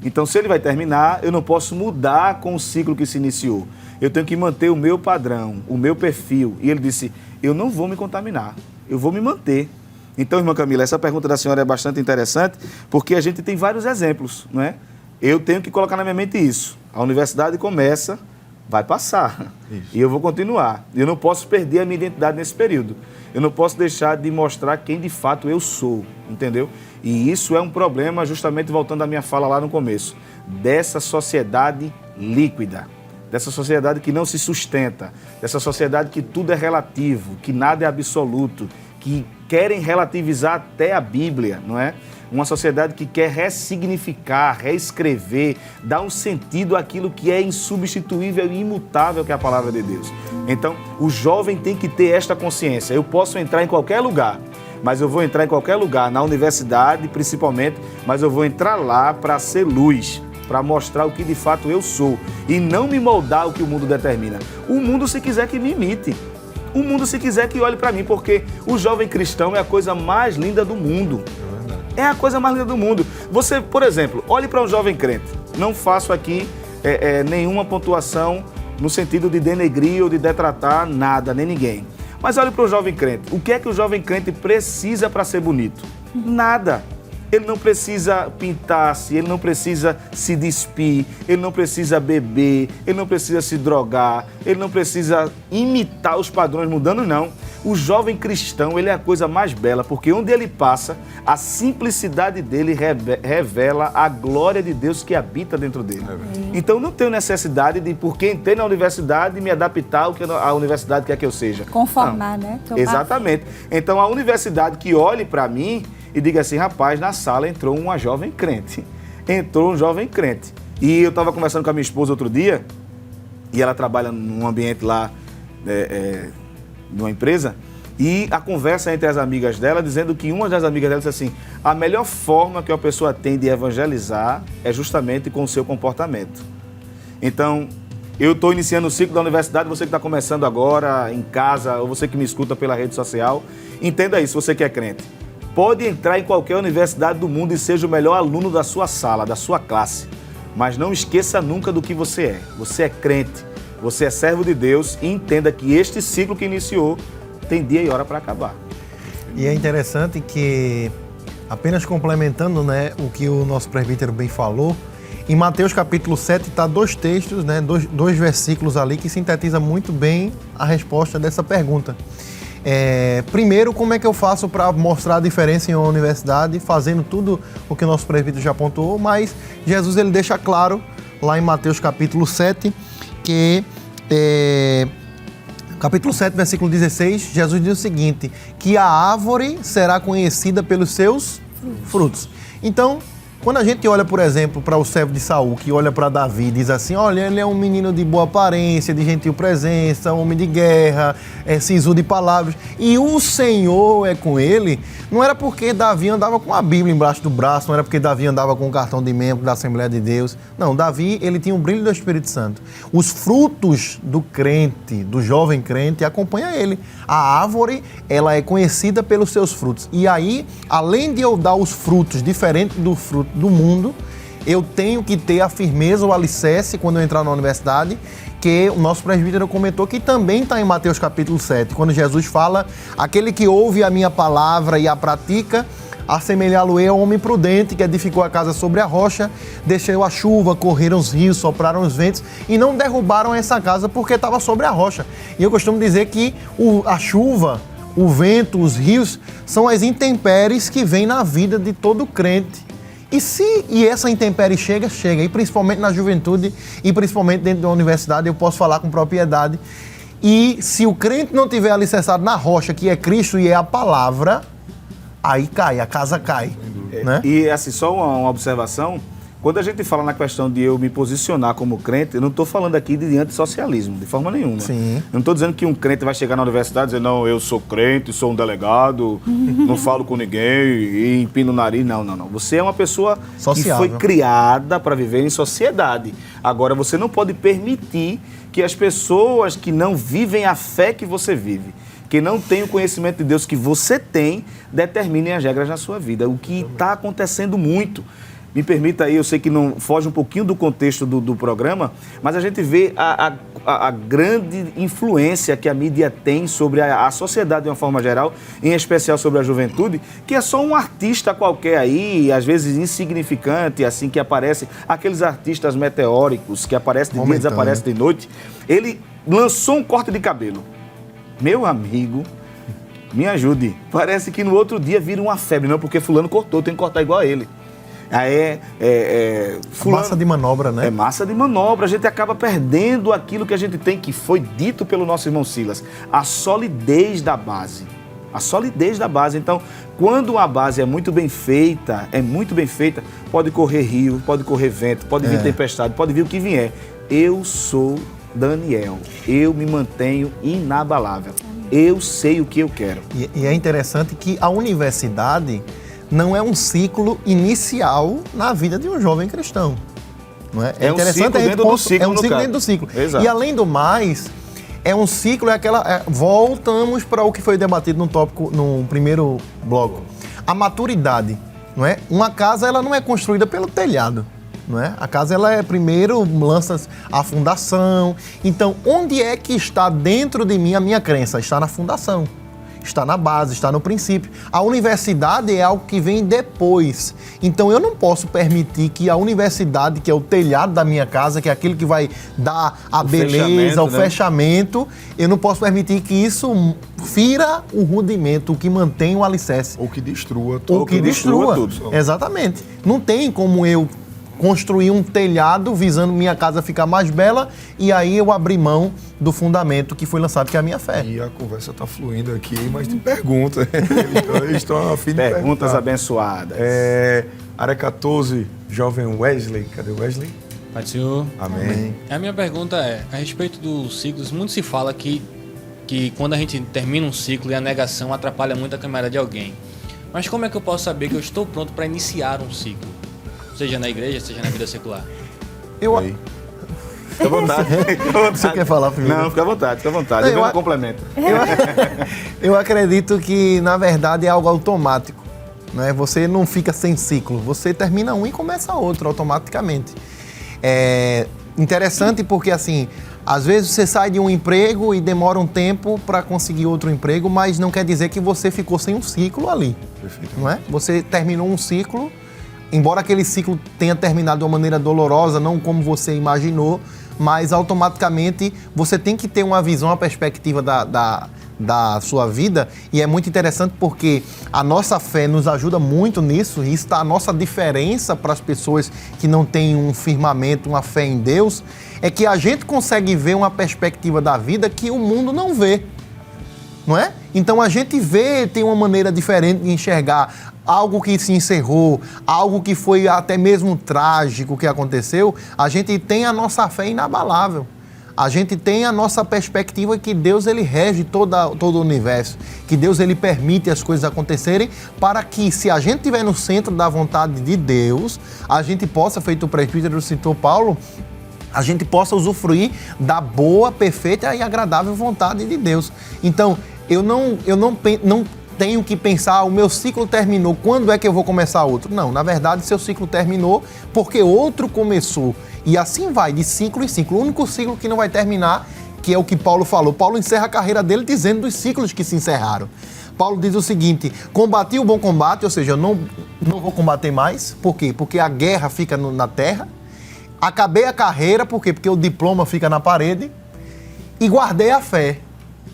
Então, se ele vai terminar, eu não posso mudar com o ciclo que se iniciou. Eu tenho que manter o meu padrão, o meu perfil. E ele disse, eu não vou me contaminar, eu vou me manter. Então, irmã Camila, essa pergunta da senhora é bastante interessante, porque a gente tem vários exemplos, não é? Eu tenho que colocar na minha mente isso. A universidade começa, vai passar. Isso. E eu vou continuar. Eu não posso perder a minha identidade nesse período. Eu não posso deixar de mostrar quem de fato eu sou, entendeu? E isso é um problema, justamente voltando à minha fala lá no começo, dessa sociedade líquida, dessa sociedade que não se sustenta, dessa sociedade que tudo é relativo, que nada é absoluto, que querem relativizar até a Bíblia, não é? Uma sociedade que quer ressignificar, reescrever, dar um sentido àquilo que é insubstituível e imutável, que é a palavra de Deus. Então, o jovem tem que ter esta consciência. Eu posso entrar em qualquer lugar, mas eu vou entrar em qualquer lugar, na universidade principalmente, mas eu vou entrar lá para ser luz, para mostrar o que de fato eu sou e não me moldar o que o mundo determina. O mundo, se quiser, que me imite. O mundo, se quiser, que olhe para mim, porque o jovem cristão é a coisa mais linda do mundo. É a coisa mais linda do mundo. Você, por exemplo, olhe para um jovem crente. Não faço aqui nenhuma pontuação no sentido de denegrir ou de detratar nada, nem ninguém. Mas olhe para o jovem crente. O que é que o jovem crente precisa para ser bonito? Nada. Ele não precisa pintar-se, ele não precisa se despir, ele não precisa beber, ele não precisa se drogar, ele não precisa imitar os padrões mundanos, não. O jovem cristão, ele é a coisa mais bela, porque onde ele passa, a simplicidade dele revela a glória de Deus que habita dentro dele. Então, não tenho necessidade de, porque entrei na universidade, me adaptar ao que a universidade quer que eu seja. Conformar, não. né? Exatamente. Então, a universidade que olhe para mim e diga assim, rapaz, na sala entrou uma jovem crente. Entrou um jovem crente. E eu estava conversando com a minha esposa outro dia, e ela trabalha num ambiente lá, numa empresa, e a conversa entre as amigas dela, dizendo que uma das amigas dela disse assim, a melhor forma que uma pessoa tem de evangelizar é justamente com o seu comportamento. Então, eu estou iniciando o ciclo da universidade, você que está começando agora, em casa, ou você que me escuta pela rede social, entenda isso, você que é crente. Pode entrar em qualquer universidade do mundo e seja o melhor aluno da sua sala, da sua classe. Mas não esqueça nunca do que você é. Você é crente, você é servo de Deus e entenda que este ciclo que iniciou tem dia e hora para acabar. E é interessante que, apenas complementando, né, o que o nosso presbítero bem falou, em Mateus capítulo 7 está dois textos, né, dois versículos ali que sintetiza muito bem a resposta dessa pergunta. Primeiro, como é que eu faço para mostrar a diferença em uma universidade, fazendo tudo o que o nosso presbítero já apontou, mas Jesus ele deixa claro, lá em Mateus capítulo 7, que... capítulo 7, versículo 16, Jesus diz o seguinte, que a árvore será conhecida pelos seus frutos. Então, quando a gente olha, por exemplo, para o servo de Saul, que olha para Davi e diz assim, olha, ele é um menino de boa aparência, de gentil presença, homem de guerra, sisudo de palavras, e o Senhor é com ele, não era porque Davi andava com a Bíblia embaixo do braço, não era porque Davi andava com o cartão de membro da Assembleia de Deus. Não, Davi, ele tinha um brilho do Espírito Santo. Os frutos do crente, do jovem crente, acompanham ele. A árvore, ela é conhecida pelos seus frutos. E aí, além de eu dar os frutos diferentes do fruto do mundo, eu tenho que ter a firmeza, o alicerce, quando eu entrar na universidade, que o nosso presbítero comentou que também está em Mateus capítulo 7, quando Jesus fala, aquele que ouve a minha palavra e a pratica, assemelhá-lo-ei ao homem prudente que edificou a casa sobre a rocha, desceu a chuva, correram os rios, sopraram os ventos e não derrubaram essa casa porque estava sobre a rocha. E eu costumo dizer que a chuva, o vento, os rios são as intempéries que vêm na vida de todo crente. E essa intempérie chega, e principalmente na juventude, e principalmente dentro da universidade, eu posso falar com propriedade. E se o crente não tiver alicerçado na rocha, que é Cristo e é a palavra, aí cai, a casa cai. Né? E assim, só uma observação, quando a gente fala na questão de eu me posicionar como crente, eu não estou falando aqui de antissocialismo, de forma nenhuma. Sim. Eu não estou dizendo que um crente vai chegar na universidade e dizer, não, eu sou crente, sou um delegado, não falo com ninguém e empino o nariz. Não. Você é uma pessoa sociável, que foi criada para viver em sociedade. Agora, você não pode permitir que as pessoas que não vivem a fé que você vive, que não tem o conhecimento de Deus que você tem, determinem as regras na sua vida. O que está acontecendo muito. Me permita aí, eu sei que não foge um pouquinho do contexto do programa, mas a gente vê a grande influência que a mídia tem sobre a sociedade de uma forma geral, em especial sobre a juventude, que é só um artista qualquer aí, às vezes insignificante, assim, que aparece, aqueles artistas meteóricos que aparecem de dia e desaparecem de noite. Ele lançou um corte de cabelo. Meu amigo, me ajude. Parece que no outro dia vira uma febre, não, porque fulano cortou, tem que cortar igual a ele. Aí fulano, massa de manobra, né? É massa de manobra. A gente acaba perdendo aquilo que a gente tem, que foi dito pelo nosso irmão Silas. A solidez da base. A solidez da base. Então, quando a base é muito bem feita, pode correr rio, pode correr vento, pode vir tempestade, pode vir o que vier. Eu sou Daniel. Eu me mantenho inabalável. Eu sei o que eu quero. E é interessante que a universidade não é um ciclo inicial na vida de um jovem cristão. Não é? É um ciclo dentro do ciclo. É um ciclo dentro do ciclo. Exato. E além do mais, é um ciclo, voltamos para o que foi debatido no tópico, no primeiro bloco. A maturidade, não é? Uma casa, ela não é construída pelo telhado, não é? A casa, ela primeiro lança a fundação. Então, onde é que está dentro de mim a minha crença? Está na fundação. Está na base, está no princípio. A universidade é algo que vem depois. Então eu não posso permitir que a universidade, que é o telhado da minha casa, que é aquilo que vai dar a beleza, o fechamento, eu não posso permitir que isso fira o rudimento, o que mantém o alicerce. Ou que destrua tudo. Ou que destrua tudo. Exatamente. Não tem como eu construir um telhado visando minha casa ficar mais bela e aí eu abrir mão do fundamento que foi lançado, que é a minha fé. E a conversa está fluindo aqui, mas tem pergunta. Eles estão a fim de perguntas perguntar. abençoadas. Área 14, jovem Wesley. Cadê o Wesley? Pai do Senhor. Amém. A minha pergunta é, a respeito dos ciclos, muito se fala que quando a gente termina um ciclo e a negação atrapalha muito a caminhada de alguém. Mas como é que eu posso saber que eu estou pronto para iniciar um ciclo? Seja na igreja, seja na vida secular. Fica à vontade. Você quer falar primeiro? Não, fica à vontade. Não, eu complemento. Eu acredito que, na verdade, é algo automático. Né? Você não fica sem ciclo. Você termina um e começa outro automaticamente. É interessante porque, assim, às vezes você sai de um emprego e demora um tempo para conseguir outro emprego, mas não quer dizer que você ficou sem um ciclo ali. Não é? Você terminou um ciclo. Embora aquele ciclo tenha terminado de uma maneira dolorosa, não como você imaginou, mas automaticamente você tem que ter uma visão, uma perspectiva da sua vida, e é muito interessante porque a nossa fé nos ajuda muito nisso, e está a nossa diferença para as pessoas que não têm um firmamento, uma fé em Deus, é que a gente consegue ver uma perspectiva da vida que o mundo não vê, não é? Então a gente tem uma maneira diferente de enxergar algo que se encerrou, algo que foi até mesmo trágico que aconteceu. A gente tem a nossa fé inabalável. A gente tem a nossa perspectiva que Deus ele rege todo o universo, que Deus ele permite as coisas acontecerem para que, se a gente estiver no centro da vontade de Deus, a gente possa, feito o presbítero citou Paulo, a gente possa usufruir da boa, perfeita e agradável vontade de Deus. Então, eu não tenho que pensar, o meu ciclo terminou, quando é que eu vou começar outro? Não, na verdade, seu ciclo terminou porque outro começou. E assim vai, de ciclo em ciclo. O único ciclo que não vai terminar, que é o que Paulo falou. Paulo encerra a carreira dele dizendo dos ciclos que se encerraram. Paulo diz o seguinte: combati o bom combate, ou seja, eu não vou combater mais. Por quê? Porque a guerra fica na terra. Acabei a carreira, por quê? Porque o diploma fica na parede. E guardei a fé.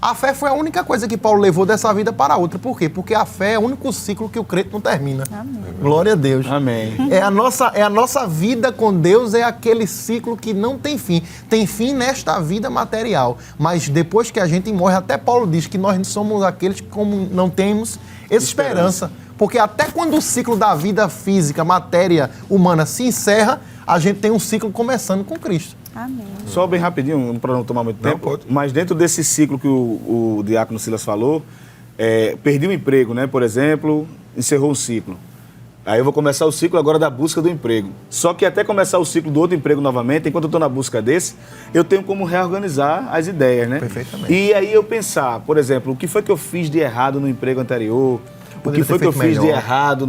A fé foi a única coisa que Paulo levou dessa vida para outra. Por quê? Porque a fé é o único ciclo que o crente não termina. Amém. Glória a Deus. Amém. É a nossa vida com Deus, é aquele ciclo que não tem fim. Tem fim nesta vida material. Mas depois que a gente morre, até Paulo diz que nós somos aqueles que como não temos esperança. Porque até quando o ciclo da vida física, matéria humana se encerra, a gente tem um ciclo começando com Cristo. Amém. Só bem rapidinho, para não tomar muito tempo, mas dentro desse ciclo que o diácono Silas falou, perdi um emprego, né? Por exemplo, encerrou um ciclo. Aí eu vou começar o ciclo agora da busca do emprego. Só que até começar o ciclo do outro emprego novamente, enquanto eu estou na busca desse, eu tenho como reorganizar as ideias, né? Perfeitamente. E aí eu pensar, por exemplo, o que foi que eu fiz de errado no emprego anterior? O que foi que eu fiz de errado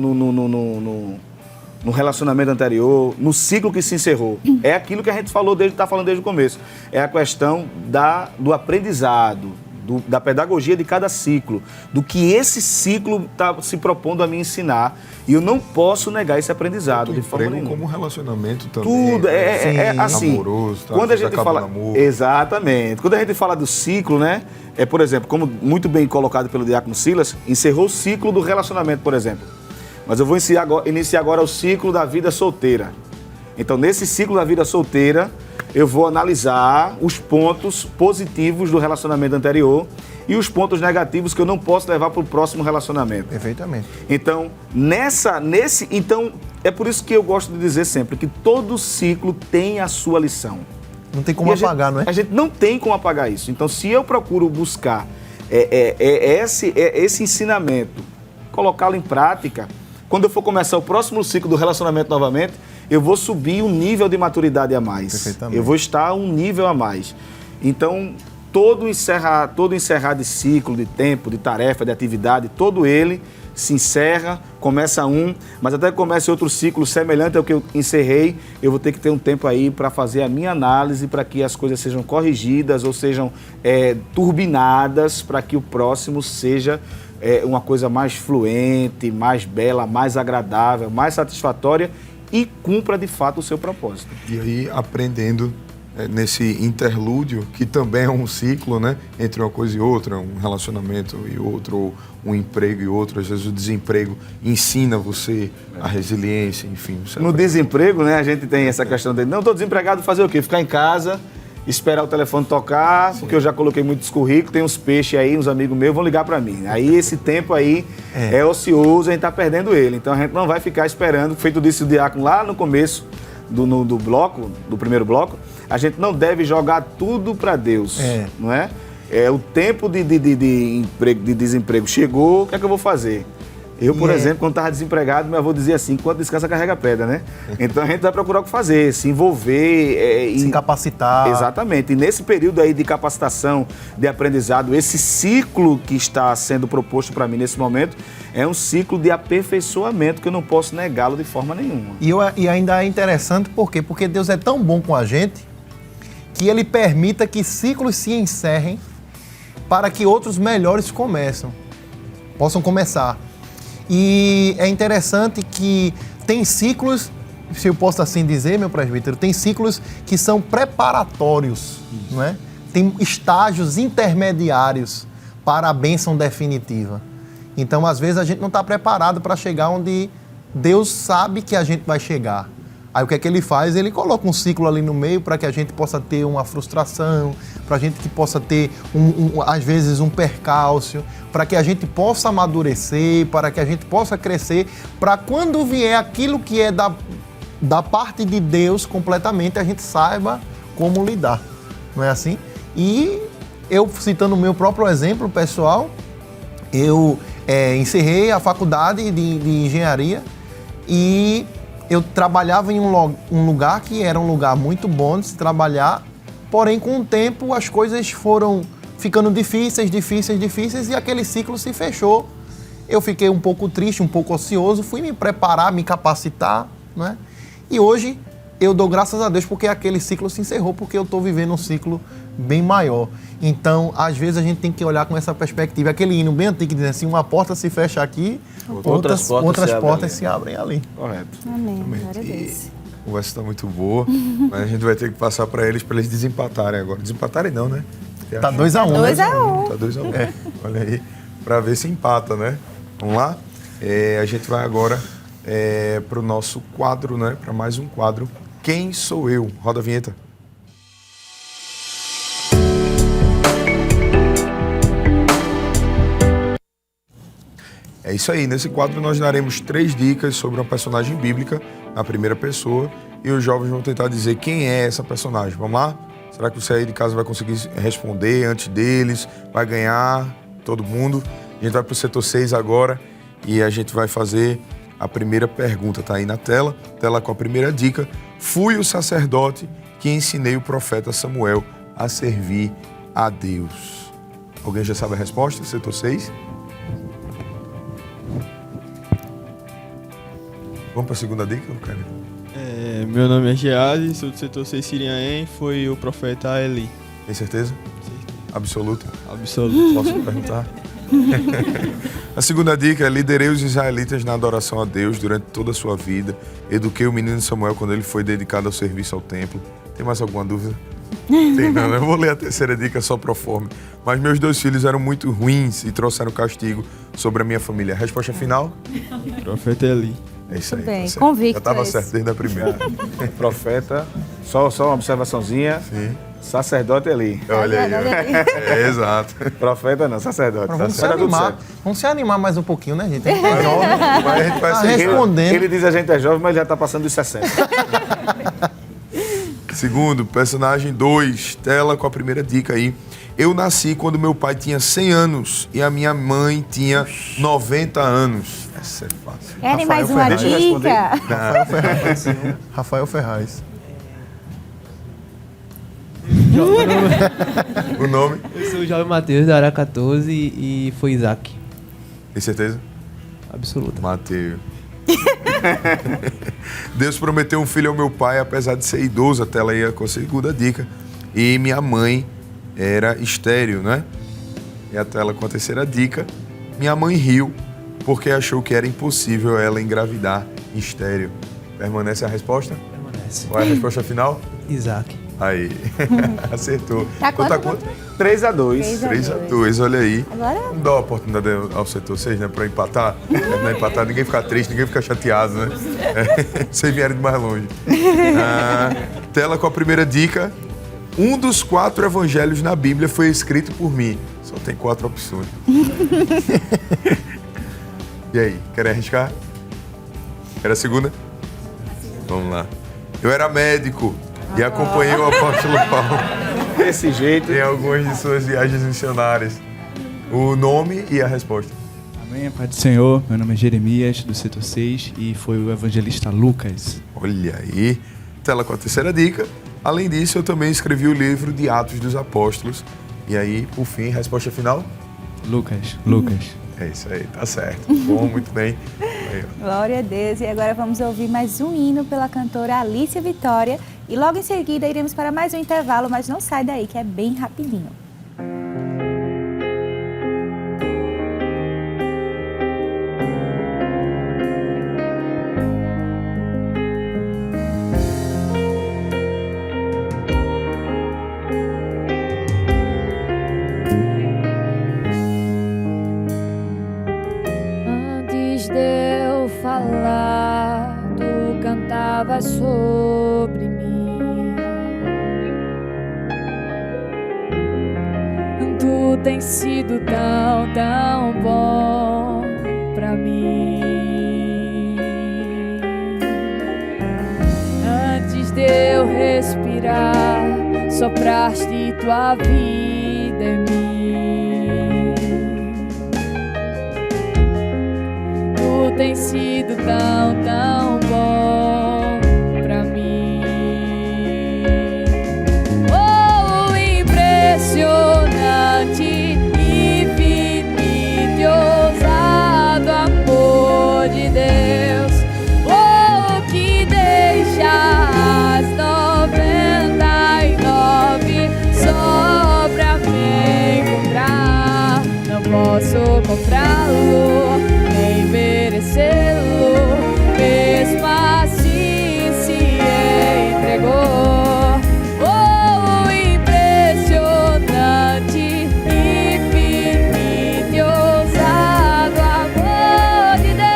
no relacionamento anterior, no ciclo que se encerrou. É aquilo que a gente está falando desde o começo. É a questão do aprendizado, da pedagogia de cada ciclo, do que esse ciclo está se propondo a me ensinar. E eu não posso negar esse aprendizado de forma nenhuma. Como relacionamento também. Tudo é assim. Amoroso, tá? Quando a gente fala, exatamente. Quando a gente fala do ciclo, né? Por exemplo, como muito bem colocado pelo diácono Silas, encerrou o ciclo do relacionamento, por exemplo. Mas eu vou iniciar agora o ciclo da vida solteira. Então, nesse ciclo da vida solteira, eu vou analisar os pontos positivos do relacionamento anterior e os pontos negativos que eu não posso levar para o próximo relacionamento. Perfeitamente. Então, então, é por isso que eu gosto de dizer sempre que todo ciclo tem a sua lição. Não tem como apagar, não é? A gente não tem como apagar isso. Então, se eu procuro buscar esse ensinamento, colocá-lo em prática, quando eu for começar o próximo ciclo do relacionamento novamente, eu vou subir um nível de maturidade a mais. Perfeitamente. Eu vou estar um nível a mais. Então, todo encerrar de ciclo, de tempo, de tarefa, de atividade, todo ele se encerra, começa mas até que comece outro ciclo semelhante ao que eu encerrei, eu vou ter que ter um tempo aí para fazer a minha análise, para que as coisas sejam corrigidas ou sejam turbinadas, para que o próximo seja uma coisa mais fluente, mais bela, mais agradável, mais satisfatória e cumpra de fato o seu propósito. E aí, aprendendo nesse interlúdio, que também é um ciclo, né? Entre uma coisa e outra, um relacionamento e outro, ou um emprego e outro. Às vezes o desemprego ensina você a resiliência, enfim. No desemprego, né, a gente tem essa questão de, não, estou desempregado, fazer o quê? Ficar em casa, esperar o telefone tocar, porque eu já coloquei muitos currículos, tem uns peixes aí, uns amigos meus vão ligar para mim. Aí esse tempo aí é ocioso, a gente está perdendo ele. Então a gente não vai ficar esperando, feito disse o diácono lá no começo do primeiro bloco, a gente não deve jogar tudo para Deus, não é? O tempo de desemprego chegou, o que é que eu vou fazer? Eu, por exemplo, quando estava desempregado, meu avô dizia assim, enquanto descansa, carrega pedra, né? Então a gente vai procurar o que fazer, se envolver. Se capacitar. Exatamente. E nesse período aí de capacitação, de aprendizado, esse ciclo que está sendo proposto para mim nesse momento, é um ciclo de aperfeiçoamento que eu não posso negá-lo de forma nenhuma. E ainda é interessante, por quê? Porque Deus é tão bom com a gente que Ele permita que ciclos se encerrem para que outros melhores possam começar. E é interessante que tem ciclos se eu posso assim dizer, meu presbítero, tem ciclos que são preparatórios, não é? Tem estágios intermediários para a bênção definitiva. Então, às vezes, a gente não está preparado para chegar onde Deus sabe que a gente vai chegar. Aí o que é que ele faz? Ele coloca um ciclo ali no meio para que a gente possa ter uma frustração, para a gente que possa ter, às vezes, um percalço, para que a gente possa amadurecer, para que a gente possa crescer, para quando vier aquilo que é da parte de Deus completamente, a gente saiba como lidar. Não é assim? E eu, citando o meu próprio exemplo pessoal, eu encerrei a faculdade de engenharia e eu trabalhava em um lugar que era um lugar muito bom de se trabalhar, porém, com o tempo, as coisas foram ficando difíceis e aquele ciclo se fechou. Eu fiquei um pouco triste, um pouco ocioso, fui me preparar, me capacitar, né? E hoje eu dou graças a Deus porque aquele ciclo se encerrou, porque eu estou vivendo um ciclo bem maior. Então, às vezes, a gente tem que olhar com essa perspectiva. Aquele hino bem antigo que diz assim, uma porta se fecha aqui, outras portas se abrem ali. Correto. Amém. Amém. Glória a Deus. A conversa está muito boa, mas a gente vai ter que passar para eles desempatarem agora. Desempatarem não, né? Tá 2-1, né? 2-1. Tá 2-1. Olha aí, para ver se empata, né? Vamos lá? A gente vai agora para o nosso quadro, né? Para mais um quadro. Quem sou eu? Roda a vinheta. É isso aí, nesse quadro nós daremos 3 dicas sobre uma personagem bíblica na primeira pessoa e os jovens vão tentar dizer quem é essa personagem. Vamos lá? Será que você aí de casa vai conseguir responder antes deles? Vai ganhar todo mundo? A gente vai para o setor 6 agora e a gente vai fazer a primeira pergunta, tá aí na tela com a primeira dica. Fui o sacerdote que ensinei o profeta Samuel a servir a Deus. Alguém já sabe a resposta? Setor 6? Vamos para a segunda dica, Karen? Meu nome é Geade, sou do setor 6 Siriaém, foi o profeta Eli. Tem certeza? Absoluta? Absoluto. Posso perguntar? A segunda dica é: liderei os israelitas na adoração a Deus durante toda a sua vida. Eduquei o menino Samuel quando ele foi dedicado ao serviço ao templo. Tem mais alguma dúvida? Tem não, eu vou ler a terceira dica só pro forma. Mas meus 2 filhos eram muito ruins e trouxeram castigo sobre a minha família. Resposta final? Profeta Eli. É isso aí. Muito bem, tá certo. convicto Já estava esse. certo desde a primeira. Profeta, só uma observaçãozinha. Sim. Sacerdote ali. Olha aí. ó. Exato. Profeta não, sacerdote. Vamos se Tá tudo animar. certo. Vamos se animar mais um pouquinho, né, gente? A gente é jovem. Mas a gente vai Tá seguir. respondendo. Ele diz a gente é jovem, mas já está passando dos 60. Segundo, personagem 2, tela com a primeira dica aí. Eu nasci quando meu pai tinha 100 anos e a minha mãe tinha 90 anos. Essa é fácil. Querem mais uma Deixa eu responder. dica? Rafael Ferraz. O nome? Eu sou o Jovem Matheus, da área 14, e foi Isaac. Tem certeza? Absoluta. Mateus. Deus prometeu um filho ao meu pai, apesar de ser idoso, até ela ia com a segunda dica. E minha mãe era estéril, né? E até ela com a terceira dica. Minha mãe riu porque achou que era impossível ela engravidar estéril. Permanece a resposta? Permanece. Qual é a resposta final? Isaac. Aí, acertou. Tá quanto? Tá quanto? 3-2. 3-2, olha aí. Agora- Não dá uma oportunidade ao setor 6, né? Pra empatar. Pra empatar, ninguém ficar triste, ninguém ficar chateado, né? Vocês vieram de mais longe. Tela com a primeira dica. Um dos 4 evangelhos na Bíblia foi escrito por mim. Só tem 4 opções. E aí, querem arriscar? Quer a segunda? Vamos lá. Eu era médico e acompanhei o apóstolo Paulo Desse jeito. em algumas de suas viagens missionárias. O nome e a resposta. Amém, Pai do Senhor. Meu nome é Jeremias, do setor 6, e foi o evangelista Lucas. Olha aí. Tela com a terceira dica. Além disso, eu também escrevi o livro de Atos dos Apóstolos. E aí, por fim, resposta final? Lucas. É isso aí, tá certo. Bom, muito bem. Aí, ó. Glória a Deus. E agora vamos ouvir mais um hino pela cantora Alicia Vitória. E logo em seguida iremos para mais um intervalo, mas não sai daí, que é bem rapidinho. estás sobre mim. Tu tens sido tão, tão bom pra mim. Antes de eu respirar, sopraste tua vida em mim. Tu tens sido tão, tão bom pra mim. Oh, impressionante, infinito e ousado amor de Deus. Oh, que deixa as 99 só pra me encontrar. Não posso comprá-lo, nem merecê-lo, mesmo assim se entregou. Oh, impressionante, infinito e ousado amor de Deus.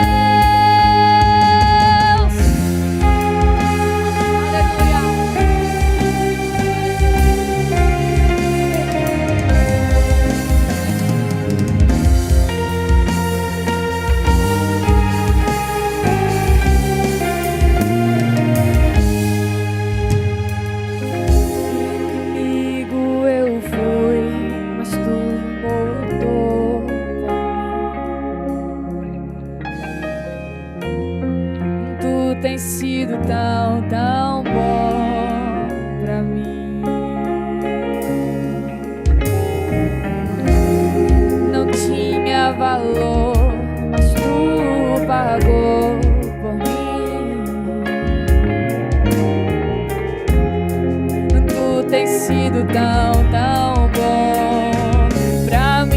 Comigo eu fui, mas tu voltou pra mim. Tu tens sido tão, tão bom pra mim. Não tinha valor, mas tu pagou por mim. Tu tens sido tão, tão bom pra mim.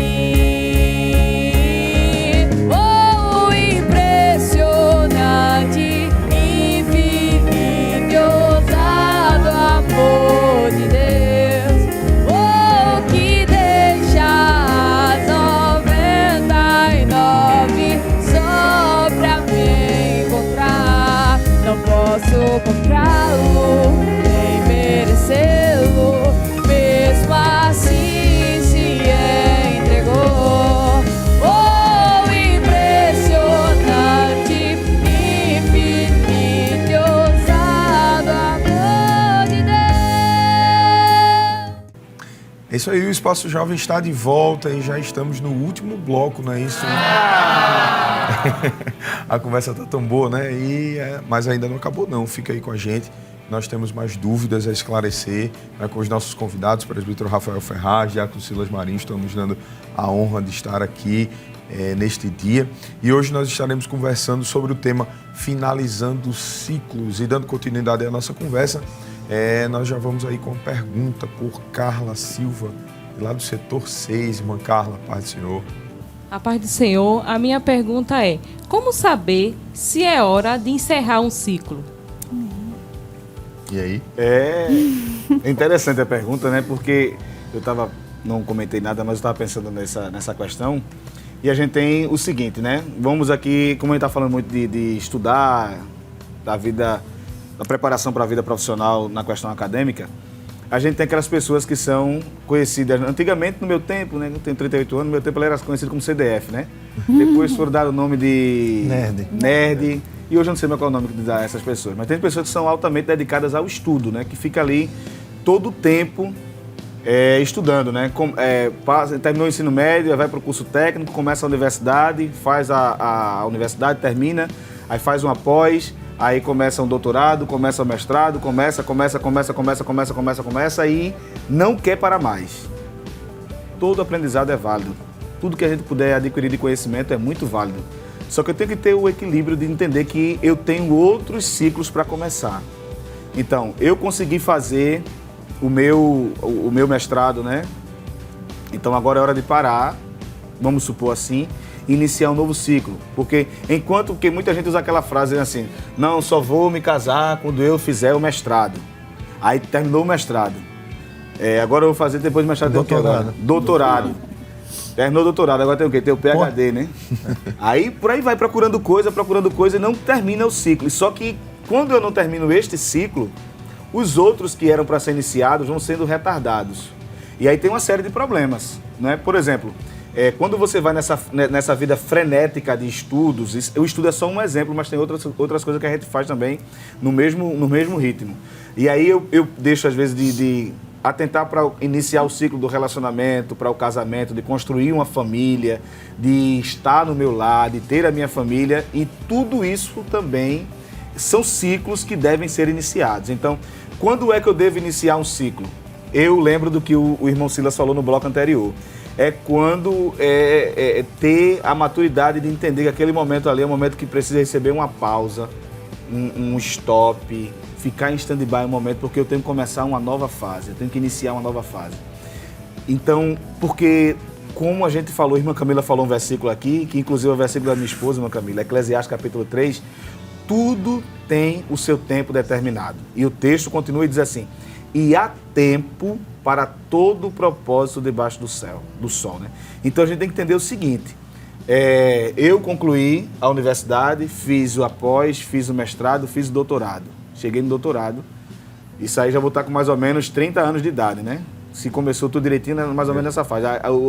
Oh, impressionante, infinito e ousado amor de Deus. Oh, que deixa as 99 só pra me encontrar. Não posso comprá-lo, nem merecê-lo, mesmo assim se entregou. Oh, impressionante, infinito e ousado amor de Deus. É isso aí, o Espaço Jovem está de volta e já estamos no último bloco, não é isso? A conversa tá tão boa, né? Mas ainda não acabou não, fica aí com a gente. Nós temos mais dúvidas a esclarecer, né, com os nossos convidados, o presbítero Rafael Ferraz, diácono Silas Marinho, estamos dando a honra de estar aqui neste dia. E hoje nós estaremos conversando sobre o tema Finalizando Ciclos. E dando continuidade à nossa conversa, nós já vamos aí com uma pergunta por Carla Silva, lá do setor 6. Irmã Carla, paz do Senhor. A paz do Senhor. A minha pergunta é: como saber se é hora de encerrar um ciclo? E aí? É interessante a pergunta, né? Porque não comentei nada, mas eu estava pensando nessa questão. E a gente tem o seguinte, né? Vamos aqui, como a gente está falando muito de estudar, da preparação para a vida profissional na questão acadêmica, a gente tem aquelas pessoas que são conhecidas. Antigamente, no meu tempo, né? Eu tenho 38 anos, no meu tempo ela era conhecida como CDF, né? Depois foram dar o nome de Nerd. E hoje eu não sei mais qual é o nome que dá a essas pessoas. Mas tem pessoas que são altamente dedicadas ao estudo, né? Que fica ali todo o tempo estudando, né? Terminou o ensino médio, vai para o curso técnico, começa a universidade, faz a universidade, termina, aí faz uma pós, aí começa um doutorado, começa o mestrado, começa e não quer parar mais. Todo aprendizado é válido. Tudo que a gente puder adquirir de conhecimento é muito válido. Só que eu tenho que ter o equilíbrio de entender que eu tenho outros ciclos para começar. Então, eu consegui fazer o meu mestrado, né? Então agora é hora de parar, vamos supor assim, e iniciar um novo ciclo. Porque porque muita gente usa aquela frase assim, não, só vou me casar quando eu fizer o mestrado. Aí terminou o mestrado. Agora eu vou fazer depois do mestrado. Doutorado. Terminou o doutorado, agora tem o quê? Tem o PhD, né? Aí por aí vai procurando coisa e não termina o ciclo. Só que quando eu não termino este ciclo, os outros que eram para ser iniciados vão sendo retardados. E aí tem uma série de problemas, né? Por exemplo, quando você vai nessa vida frenética de estudos, o estudo é só um exemplo, mas tem outras coisas que a gente faz também no mesmo ritmo. E aí eu deixo, às vezes, de atentar para iniciar o ciclo do relacionamento, para o casamento, de construir uma família, de estar no meu lar, de ter a minha família, e tudo isso também são ciclos que devem ser iniciados. Então, quando é que eu devo iniciar um ciclo? Eu lembro do que o irmão Silas falou no bloco anterior. É quando ter a maturidade de entender que aquele momento ali é um momento que precisa receber uma pausa, um stop, ficar em stand-by um momento, porque eu tenho que começar uma nova fase, eu tenho que iniciar uma nova fase. Então, porque, como a gente falou, a irmã Camila falou um versículo aqui, que inclusive é o versículo da minha esposa, irmã Camila, Eclesiastes capítulo 3, tudo tem o seu tempo determinado. E o texto continua e diz assim: e há tempo para todo o propósito debaixo do céu, do sol, né? Então a gente tem que entender o seguinte: eu concluí a universidade, fiz o após, fiz o mestrado, fiz o doutorado. Cheguei no doutorado, isso aí já vou estar com mais ou menos 30 anos de idade, né? Se começou tudo direitinho, mais ou menos nessa fase.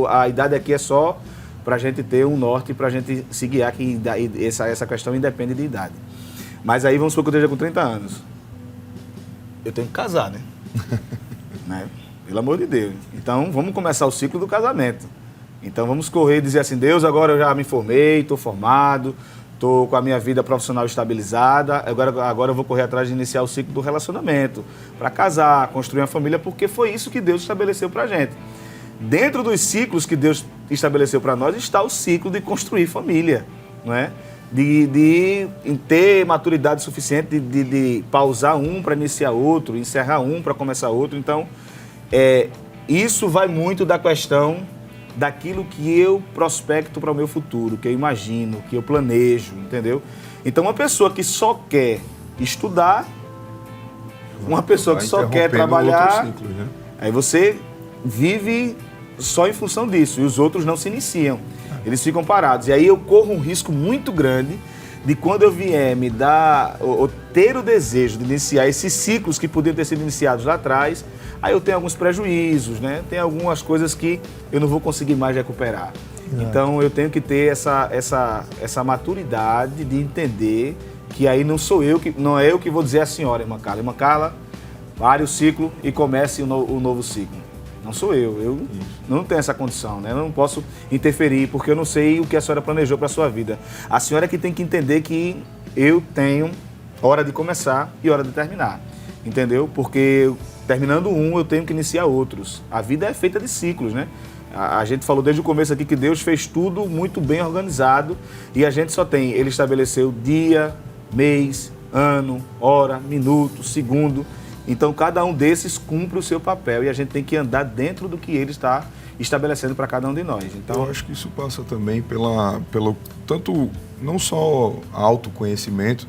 A idade aqui é só para a gente ter um norte, para a gente se guiar, que essa questão independe de idade. Mas aí vamos supor que eu esteja com 30 anos. Eu tenho que casar, né? Né? Pelo amor de Deus. Então, vamos começar o ciclo do casamento. Então, vamos correr e dizer assim: Deus, agora eu já me formei, estou formado, estou com a minha vida profissional estabilizada, agora eu vou correr atrás de iniciar o ciclo do relacionamento, para casar, construir uma família, porque foi isso que Deus estabeleceu para a gente. Dentro dos ciclos que Deus estabeleceu para nós está o ciclo de construir família, não é? De ter maturidade suficiente de pausar um para iniciar outro, encerrar um para começar outro. Então, isso vai muito da questão daquilo que eu prospecto para o meu futuro, que eu imagino, que eu planejo, entendeu? Então, uma pessoa que só quer estudar, uma pessoa que só quer trabalhar, ciclos, né? Aí você vive só em função disso, e os outros não se iniciam. Eles ficam parados. E aí eu corro um risco muito grande de, quando eu vier me dar, ou ter o desejo de iniciar esses ciclos que podiam ter sido iniciados lá atrás, aí eu tenho alguns prejuízos, né? Tem algumas coisas que eu não vou conseguir mais recuperar. Então eu tenho que ter essa maturidade de entender que aí não é eu que vou dizer à senhora, irmã Carla, pare o ciclo e comece o novo ciclo. Não sou eu não tenho essa condição, né? Eu não posso interferir, porque eu não sei o que a senhora planejou para a sua vida. A senhora é que tem que entender que eu tenho hora de começar e hora de terminar, entendeu? Porque terminando um, eu tenho que iniciar outros. A vida é feita de ciclos, né? A gente falou desde o começo aqui que Deus fez tudo muito bem organizado, e a gente Ele estabeleceu dia, mês, ano, hora, minuto, segundo. Então, cada um desses cumpre o seu papel e a gente tem que andar dentro do que Ele está estabelecendo para cada um de nós. Então, eu acho que isso passa também pelo tanto, não só autoconhecimento,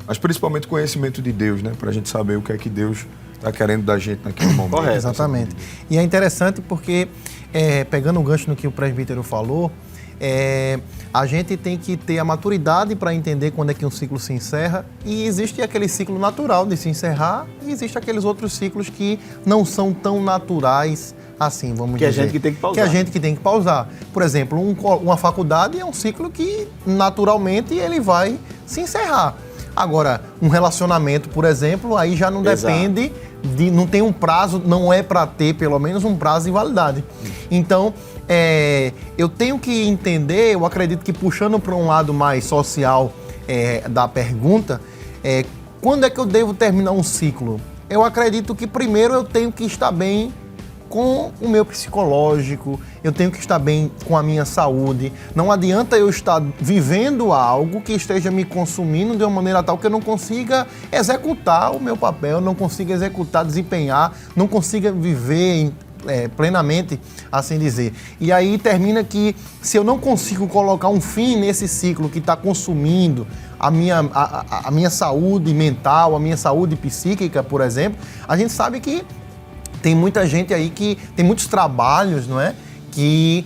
mas principalmente conhecimento de Deus, né? Para a gente saber o que é que Deus está querendo da gente naquele momento. Correto. Exatamente. E é interessante porque, pegando um gancho no que o presbítero falou, a gente tem que ter a maturidade para entender quando é que um ciclo se encerra, e existe aquele ciclo natural de se encerrar, e existe aqueles outros ciclos que não são tão naturais assim, vamos dizer. Que a gente que tem que pausar. Que a gente que tem que pausar. Por exemplo, uma faculdade é um ciclo que naturalmente ele vai se encerrar. Agora, um relacionamento, por exemplo, aí já não depende, não tem um prazo, não é para ter pelo menos um prazo de validade. Então, eu tenho que entender, eu acredito que puxando para um lado mais social da pergunta, quando é que eu devo terminar um ciclo? Eu acredito que primeiro eu tenho que estar bem com o meu psicológico, eu tenho que estar bem com a minha saúde. Não adianta eu estar vivendo algo que esteja me consumindo de uma maneira tal que eu não consiga executar o meu papel, não consiga executar, desempenhar, não consiga viver plenamente, assim dizer. E aí termina que, se eu não consigo colocar um fim nesse ciclo que está consumindo a minha saúde mental, a minha saúde psíquica, por exemplo, a gente sabe que tem muita gente aí que tem muitos trabalhos, não é? Que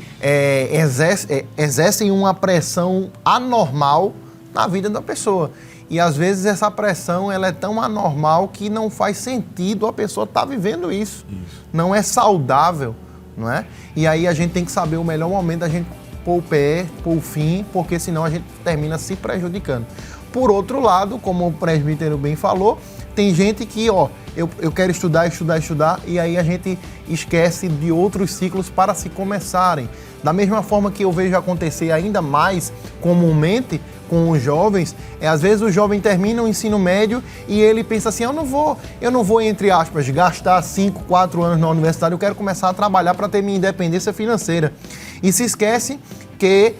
exercem uma pressão anormal na vida da pessoa. E às vezes essa pressão ela é tão anormal que não faz sentido a pessoa estar vivendo isso. Não é saudável, não é? E aí a gente tem que saber o melhor momento da gente pôr o pé, pôr o fim, porque senão a gente termina se prejudicando. Por outro lado, como o presbítero bem falou, tem gente que, eu quero estudar, e aí a gente esquece de outros ciclos para se começarem. Da mesma forma que eu vejo acontecer ainda mais comumente com os jovens, às vezes o jovem termina o ensino médio e ele pensa assim, eu não vou, entre aspas, gastar 5, 4 anos na universidade, eu quero começar a trabalhar para ter minha independência financeira. E se esquece que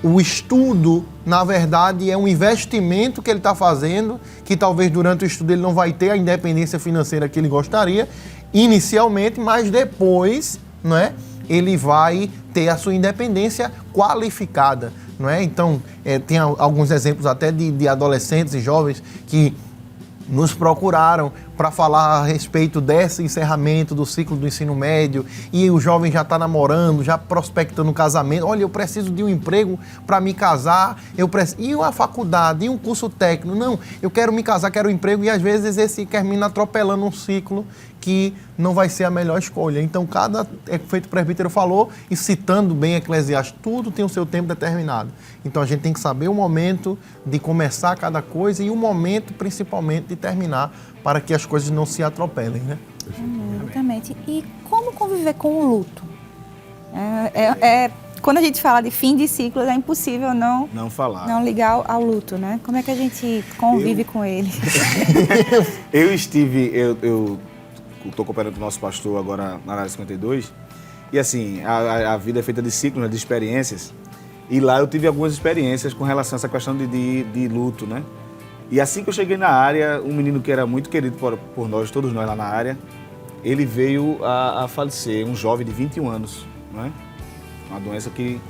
o estudo, na verdade, é um investimento que ele está fazendo, que talvez durante o estudo ele não vai ter a independência financeira que ele gostaria, inicialmente, mas depois, não é? Ele vai ter a sua independência qualificada, não é? Então, tem alguns exemplos até de adolescentes e jovens que nos procuraram para falar a respeito desse encerramento do ciclo do ensino médio e o jovem já está namorando, já prospectando um casamento. Olha, eu preciso de um emprego para me casar, e uma faculdade, e um curso técnico. Não, eu quero me casar, quero um emprego, e às vezes esse termina atropelando um ciclo que não vai ser a melhor escolha. Então, feito o presbítero falou, e citando bem Eclesiastes, tudo tem o seu tempo determinado. Então, a gente tem que saber o momento de começar cada coisa e o momento, principalmente, de terminar, para que as coisas não se atropelem, né? Exatamente. E como conviver com o luto? Quando a gente fala de fim de ciclos, é impossível não falar. Ligar ao luto, né? Como é que a gente convive com ele? Eu estou cooperando com o nosso pastor agora na área 52, e assim, a vida é feita de ciclos, né, de experiências, e lá eu tive algumas experiências com relação a essa questão de luto, né? E assim que eu cheguei na área, um menino que era muito querido por nós, todos nós lá na área, ele veio a falecer, um jovem de 21 anos, né? Uma doença que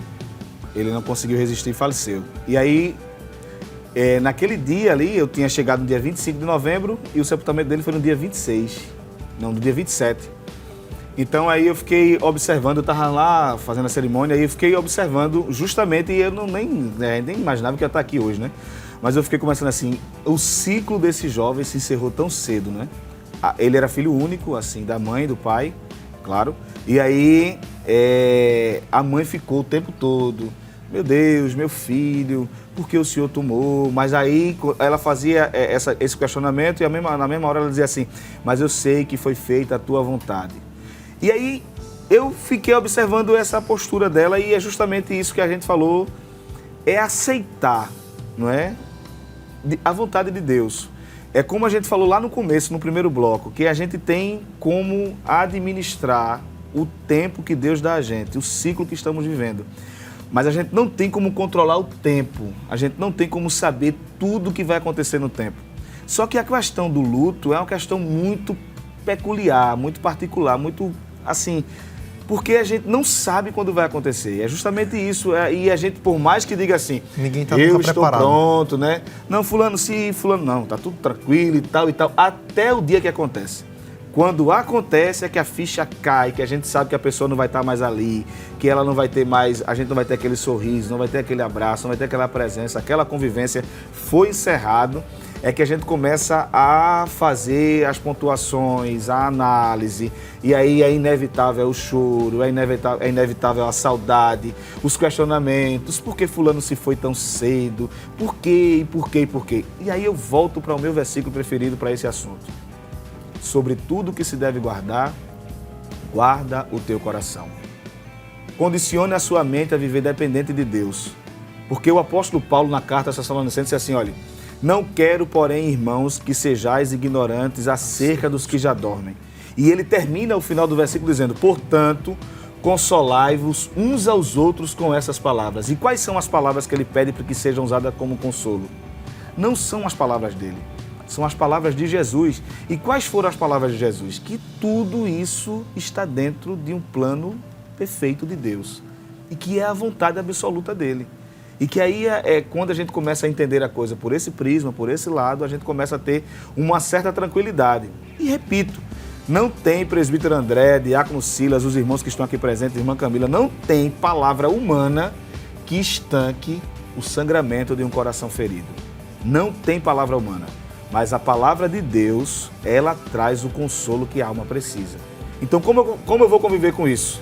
ele não conseguiu resistir e faleceu. E aí, naquele dia ali, eu tinha chegado no dia 25 de novembro e o sepultamento dele foi no dia 26, no dia 27. Então aí eu fiquei observando, eu estava lá fazendo a cerimônia, e eu fiquei observando justamente, e eu nem imaginava que eu ia estar aqui hoje, né? Mas eu fiquei começando assim, o ciclo desse jovem se encerrou tão cedo, né? Ele era filho único, assim, da mãe e do pai, claro. E aí a mãe ficou o tempo todo, meu Deus, meu filho, por que o senhor tomou? Mas aí ela fazia esse questionamento e na mesma hora ela dizia assim, mas eu sei que foi feita a tua vontade. E aí eu fiquei observando essa postura dela, e é justamente isso que a gente falou, é aceitar, não é? A vontade de Deus. É como a gente falou lá no começo, no primeiro bloco, que a gente tem como administrar o tempo que Deus dá a gente, o ciclo que estamos vivendo. Mas a gente não tem como controlar o tempo, a gente não tem como saber tudo o que vai acontecer no tempo. Só que a questão do luto é uma questão muito peculiar, muito particular, muito assim, porque a gente não sabe quando vai acontecer. É justamente isso. E a gente, por mais que diga assim, ninguém tá eu estou preparado. Pronto, né? Não, fulano não, tá tudo tranquilo e tal, até o dia que acontece. Quando acontece é que a ficha cai, que a gente sabe que a pessoa não vai estar mais ali, que ela não vai ter mais, a gente não vai ter aquele sorriso, não vai ter aquele abraço, não vai ter aquela presença, aquela convivência foi encerrado, é que a gente começa a fazer as pontuações, a análise, e aí é inevitável o choro, é inevitável a saudade, os questionamentos, por que fulano se foi tão cedo, por quê? E aí eu volto para o meu versículo preferido para esse assunto. Sobre tudo que se deve guardar, guarda o teu coração. Condicione a sua mente a viver dependente de Deus. Porque o apóstolo Paulo, na carta aos Tessalonicenses, disse assim, olha, não quero, porém, irmãos, que sejais ignorantes acerca dos que já dormem. E ele termina o final do versículo dizendo, portanto, consolai-vos uns aos outros com essas palavras. E quais são as palavras que ele pede para que sejam usadas como consolo? Não são as palavras dele. São as palavras de Jesus. E quais foram as palavras de Jesus? Que tudo isso está dentro de um plano perfeito de Deus. E que é a vontade absoluta dele. E que aí quando a gente começa a entender a coisa por esse prisma, por esse lado, a gente começa a ter uma certa tranquilidade. E repito, não tem presbítero André, diácono Silas, os irmãos que estão aqui presentes, irmã Camila, não tem palavra humana que estanque o sangramento de um coração ferido. Não tem palavra humana. Mas a palavra de Deus, ela traz o consolo que a alma precisa. Então, como eu vou conviver com isso?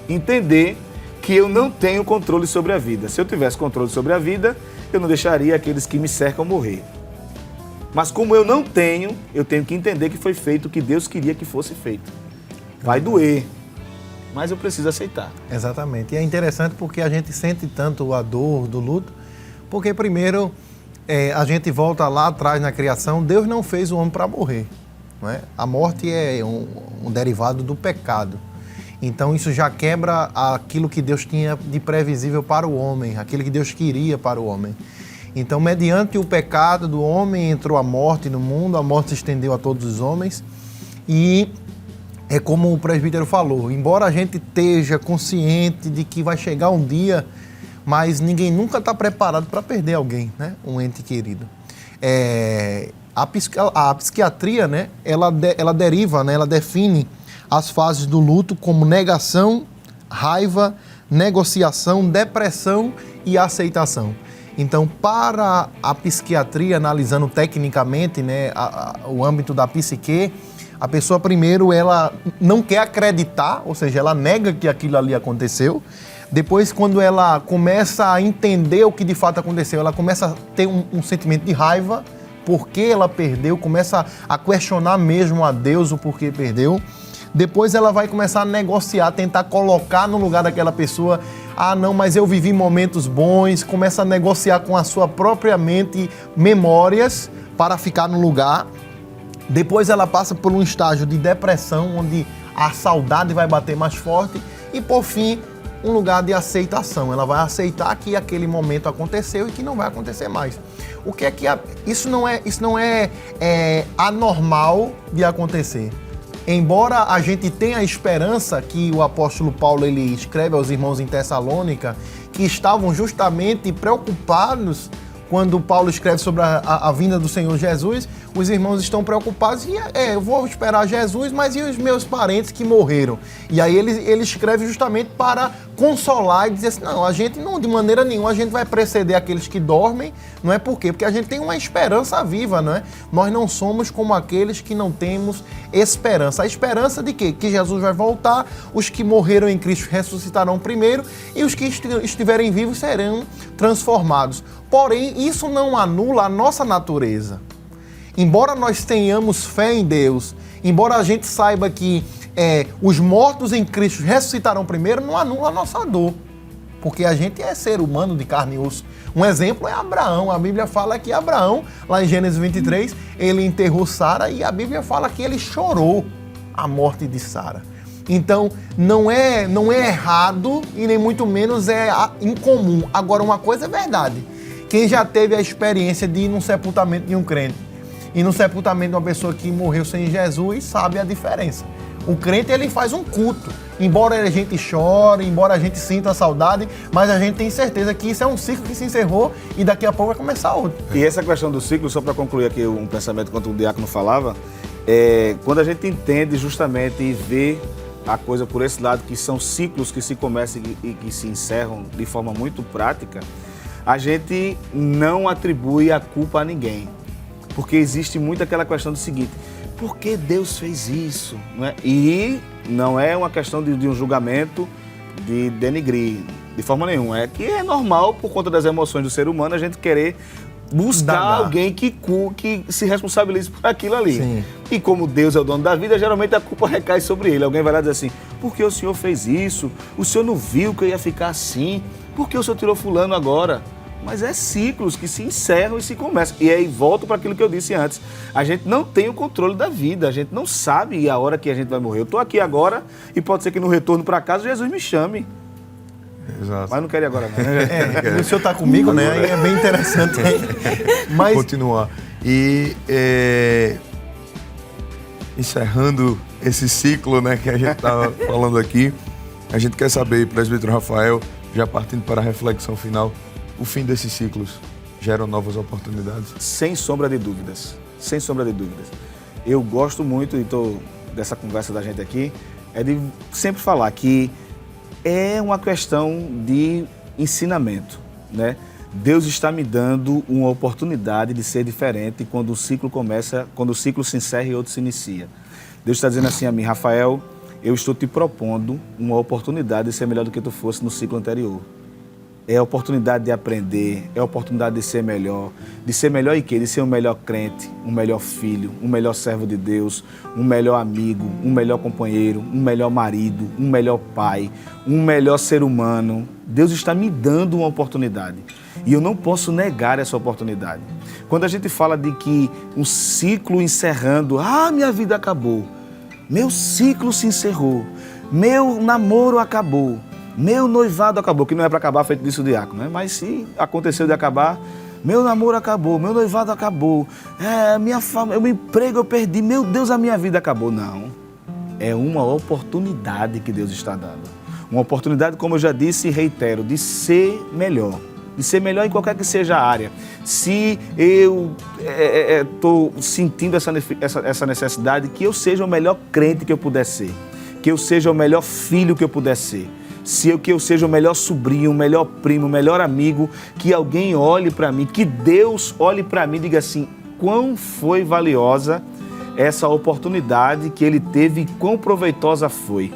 Entender que eu não tenho controle sobre a vida. Se eu tivesse controle sobre a vida, eu não deixaria aqueles que me cercam morrer. Mas como eu não tenho, eu tenho que entender que foi feito o que Deus queria que fosse feito. Vai doer, mas eu preciso aceitar. Exatamente. E é interessante porque a gente sente tanto a dor do luto, porque primeiro a gente volta lá atrás na criação, Deus não fez o homem para morrer. Não é? A morte é um derivado do pecado. Então isso já quebra aquilo que Deus tinha de previsível para o homem, aquilo que Deus queria para o homem. Então, mediante o pecado do homem, entrou a morte no mundo, a morte se estendeu a todos os homens. E é como o presbítero falou, embora a gente esteja consciente de que vai chegar um dia, mas ninguém nunca está preparado para perder alguém, né? Um ente querido. A psiquiatria, né? Ela deriva, né? Ela define as fases do luto como negação, raiva, negociação, depressão e aceitação. Então, para a psiquiatria, analisando tecnicamente, né, o âmbito da psique, a pessoa primeiro ela não quer acreditar, ou seja, ela nega que aquilo ali aconteceu. Depois, quando ela começa a entender o que de fato aconteceu, ela começa a ter um sentimento de raiva, porque ela perdeu, começa a questionar mesmo a Deus o porquê perdeu. Depois ela vai começar a negociar, tentar colocar no lugar daquela pessoa. Ah, não, mas eu vivi momentos bons. Começa a negociar com a sua própria mente memórias para ficar no lugar. Depois ela passa por um estágio de depressão, onde a saudade vai bater mais forte. E por fim, um lugar de aceitação. Ela vai aceitar que aquele momento aconteceu e que não vai acontecer mais. O que é que isso não é anormal de acontecer. Embora a gente tenha a esperança que o apóstolo Paulo ele escreve aos irmãos em Tessalônica, que estavam justamente preocupados quando Paulo escreve sobre a vinda do Senhor Jesus, os irmãos estão preocupados e eu vou esperar Jesus, mas e os meus parentes que morreram? E aí ele escreve justamente para consolar e dizer assim, não, a gente não, de maneira nenhuma, a gente vai preceder aqueles que dormem, não é por quê? Porque a gente tem uma esperança viva, não é? Nós não somos como aqueles que não temos esperança. A esperança de quê? Que Jesus vai voltar, os que morreram em Cristo ressuscitarão primeiro e os que estiverem vivos serão transformados. Porém, isso não anula a nossa natureza. Embora nós tenhamos fé em Deus, embora a gente saiba que os mortos em Cristo ressuscitarão primeiro, não anula a nossa dor. Porque a gente é ser humano de carne e osso. Um exemplo é Abraão. A Bíblia fala que Abraão, lá em Gênesis 23, ele enterrou Sara e a Bíblia fala que ele chorou a morte de Sara. Então, não é errado e nem muito menos é incomum. Agora, uma coisa é verdade. Quem já teve a experiência de ir num sepultamento de um crente e no sepultamento de uma pessoa que morreu sem Jesus, sabe a diferença. O crente, ele faz um culto. Embora a gente chore, embora a gente sinta a saudade, mas a gente tem certeza que isso é um ciclo que se encerrou e daqui a pouco vai começar outro. E essa questão do ciclo, só para concluir aqui um pensamento enquanto o diácono falava, quando a gente entende justamente e vê a coisa por esse lado, que são ciclos que se começam e que se encerram de forma muito prática, a gente não atribui a culpa a ninguém. Porque existe muito aquela questão do seguinte, por que Deus fez isso? Não é? E não é uma questão de um julgamento, de denigrir, de forma nenhuma. É que é normal, por conta das emoções do ser humano, a gente querer buscar alguém que se responsabilize por aquilo ali. Sim. E como Deus é o dono da vida, geralmente a culpa recai sobre ele. Alguém vai lá dizer assim, por que o senhor fez isso? O senhor não viu que eu ia ficar assim? Por que o senhor tirou fulano agora? Mas é ciclos que se encerram e se começam. E aí volto para aquilo que eu disse antes. A gente não tem o controle da vida, a gente não sabe a hora que a gente vai morrer. Eu estou aqui agora e pode ser que no retorno para casa Jesus me chame. Exato. Mas não quero ir agora não. O senhor está comigo, né? Aí é bem interessante. Mas... Continuar. E encerrando esse ciclo, né, que a gente estava falando aqui, a gente quer saber, presbítero Rafael, já partindo para a reflexão final, o fim desses ciclos gera novas oportunidades? Sem sombra de dúvidas. Sem sombra de dúvidas. Eu gosto muito dessa conversa da gente aqui, de sempre falar que é uma questão de ensinamento, né? Deus está me dando uma oportunidade de ser diferente quando o ciclo começa, quando o ciclo se encerra e outro se inicia. Deus está dizendo assim a mim: Rafael, eu estou te propondo uma oportunidade de ser melhor do que tu fosse no ciclo anterior. É a oportunidade de aprender, é a oportunidade de ser melhor em quê? De ser um melhor crente, um melhor filho, um melhor servo de Deus, um melhor amigo, um melhor companheiro, um melhor marido, um melhor pai, um melhor ser humano. Deus está me dando uma oportunidade e eu não posso negar essa oportunidade. Quando a gente fala de que um ciclo encerrando, minha vida acabou, meu ciclo se encerrou, meu namoro acabou, meu noivado acabou, que não é para acabar feito disso o diácono, né? Mas se aconteceu de acabar, meu namoro acabou, meu noivado acabou, meu emprego eu perdi, meu Deus, a minha vida acabou. Não, é uma oportunidade que Deus está dando. Uma oportunidade, como eu já disse e reitero, de ser melhor em qualquer que seja a área. Se eu estou sentindo essa necessidade, que eu seja o melhor crente que eu puder ser, que eu seja o melhor filho que eu puder ser, que eu seja o melhor sobrinho, o melhor primo, o melhor amigo, que alguém olhe para mim, que Deus olhe para mim e diga assim: quão foi valiosa essa oportunidade que ele teve e quão proveitosa foi,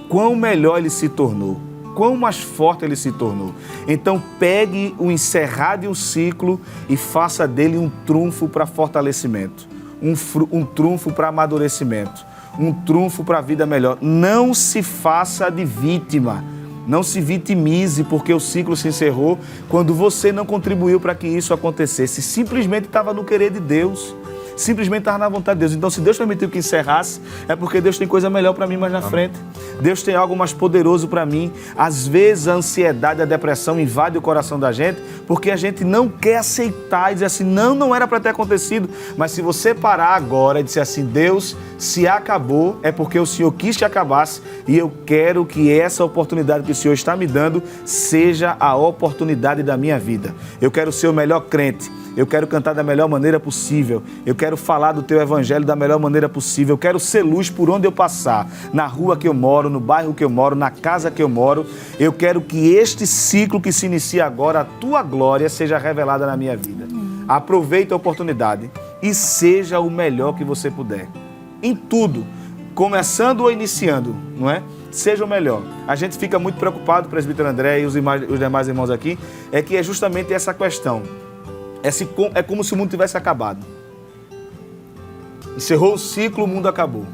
quão melhor ele se tornou, quão mais forte ele se tornou. Então pegue o encerrar de um ciclo e faça dele um trunfo para fortalecimento, um trunfo para amadurecimento, um trunfo para a vida melhor. Não se faça de vítima, não se vitimize porque o ciclo se encerrou quando você não contribuiu para que isso acontecesse. Simplesmente estava no querer de Deus, simplesmente estava na vontade de Deus. Então, se Deus permitiu que encerrasse, é porque Deus tem coisa melhor para mim mais na frente. Deus tem algo mais poderoso para mim. Às vezes a ansiedade, a depressão invade o coração da gente porque a gente não quer aceitar e dizer assim: não era para ter acontecido. Mas se você parar agora e dizer assim: Deus, se acabou, é porque o Senhor quis que acabasse e eu quero que essa oportunidade que o Senhor está me dando seja a oportunidade da minha vida. Eu quero ser o melhor crente. Eu quero cantar da melhor maneira possível. Eu quero falar do teu evangelho da melhor maneira possível. Eu quero ser luz por onde eu passar. Na rua que eu moro, no bairro que eu moro, na casa que eu moro. Eu quero que este ciclo que se inicia agora, a tua glória seja revelada na minha vida. Aproveite a oportunidade e seja o melhor que você puder. Em tudo, começando ou iniciando, não é? Seja o melhor. A gente fica muito preocupado, presbítero André e os demais irmãos aqui, é que é justamente essa questão. É como se o mundo tivesse acabado. Encerrou o ciclo, o mundo acabou.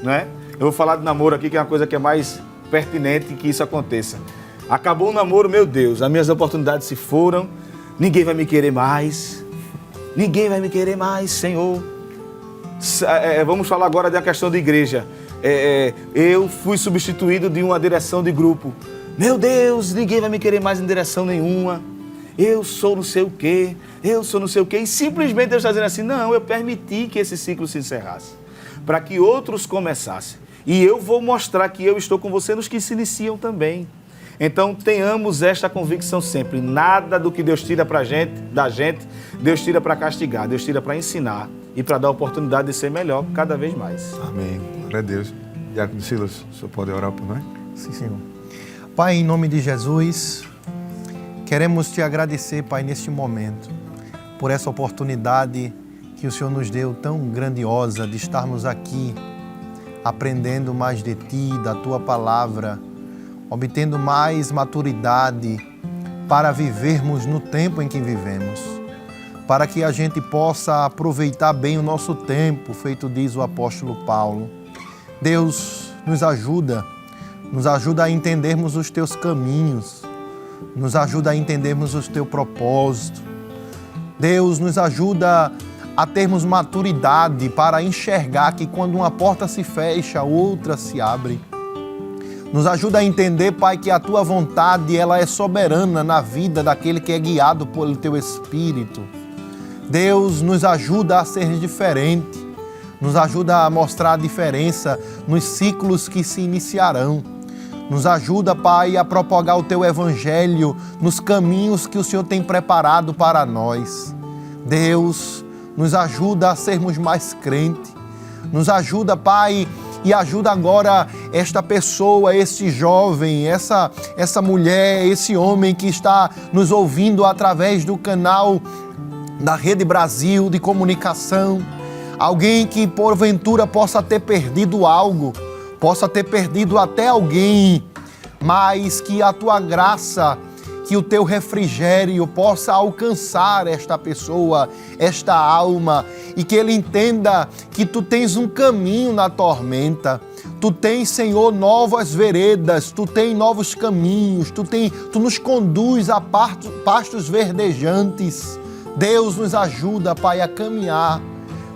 Né? Eu vou falar de namoro aqui, que é uma coisa que é mais pertinente que isso aconteça. Acabou o namoro, meu Deus, as minhas oportunidades se foram, ninguém vai me querer mais. Ninguém vai me querer mais, Senhor. Vamos falar agora da questão da igreja. Eu fui substituído de uma direção de grupo. Meu Deus, ninguém vai me querer mais em direção nenhuma. Eu sou não sei o quê, e simplesmente Deus está dizendo assim: não, eu permiti que esse ciclo se encerrasse, para que outros começassem, e eu vou mostrar que eu estou com você nos que se iniciam também. Então tenhamos esta convicção sempre: nada do que Deus tira da gente, Deus tira para castigar, Deus tira para ensinar e para dar a oportunidade de ser melhor cada vez mais. Amém. Glória a Deus. Diácono Silas, o senhor pode orar por nós? Sim, Senhor. Pai, em nome de Jesus, queremos te agradecer, Pai, neste momento, por essa oportunidade que o Senhor nos deu tão grandiosa de estarmos aqui, aprendendo mais de Ti, da Tua Palavra, obtendo mais maturidade para vivermos no tempo em que vivemos, para que a gente possa aproveitar bem o nosso tempo, feito diz o apóstolo Paulo. Deus, nos ajuda a entendermos os Teus caminhos, nos ajuda a entendermos o Teu propósito. Deus, nos ajuda a termos maturidade para enxergar que quando uma porta se fecha, outra se abre. Nos ajuda a entender, Pai, que a Tua vontade ela é soberana na vida daquele que é guiado pelo Teu Espírito. Deus, nos ajuda a ser diferente, nos ajuda a mostrar a diferença nos ciclos que se iniciarão. Nos ajuda, Pai, a propagar o Teu Evangelho nos caminhos que o Senhor tem preparado para nós. Deus, nos ajuda a sermos mais crentes. Nos ajuda, Pai, e ajuda agora esta pessoa, esse jovem, essa mulher, esse homem que está nos ouvindo através do canal da Rede Brasil de Comunicação. Alguém que porventura possa ter perdido algo, possa ter perdido até alguém, mas que a tua graça, que o teu refrigério possa alcançar esta pessoa, esta alma, e que ele entenda que tu tens um caminho na tormenta. Tu tens, Senhor, novas veredas, tu tens novos caminhos, tu nos conduz a pastos verdejantes. Deus, nos ajuda, Pai, a caminhar,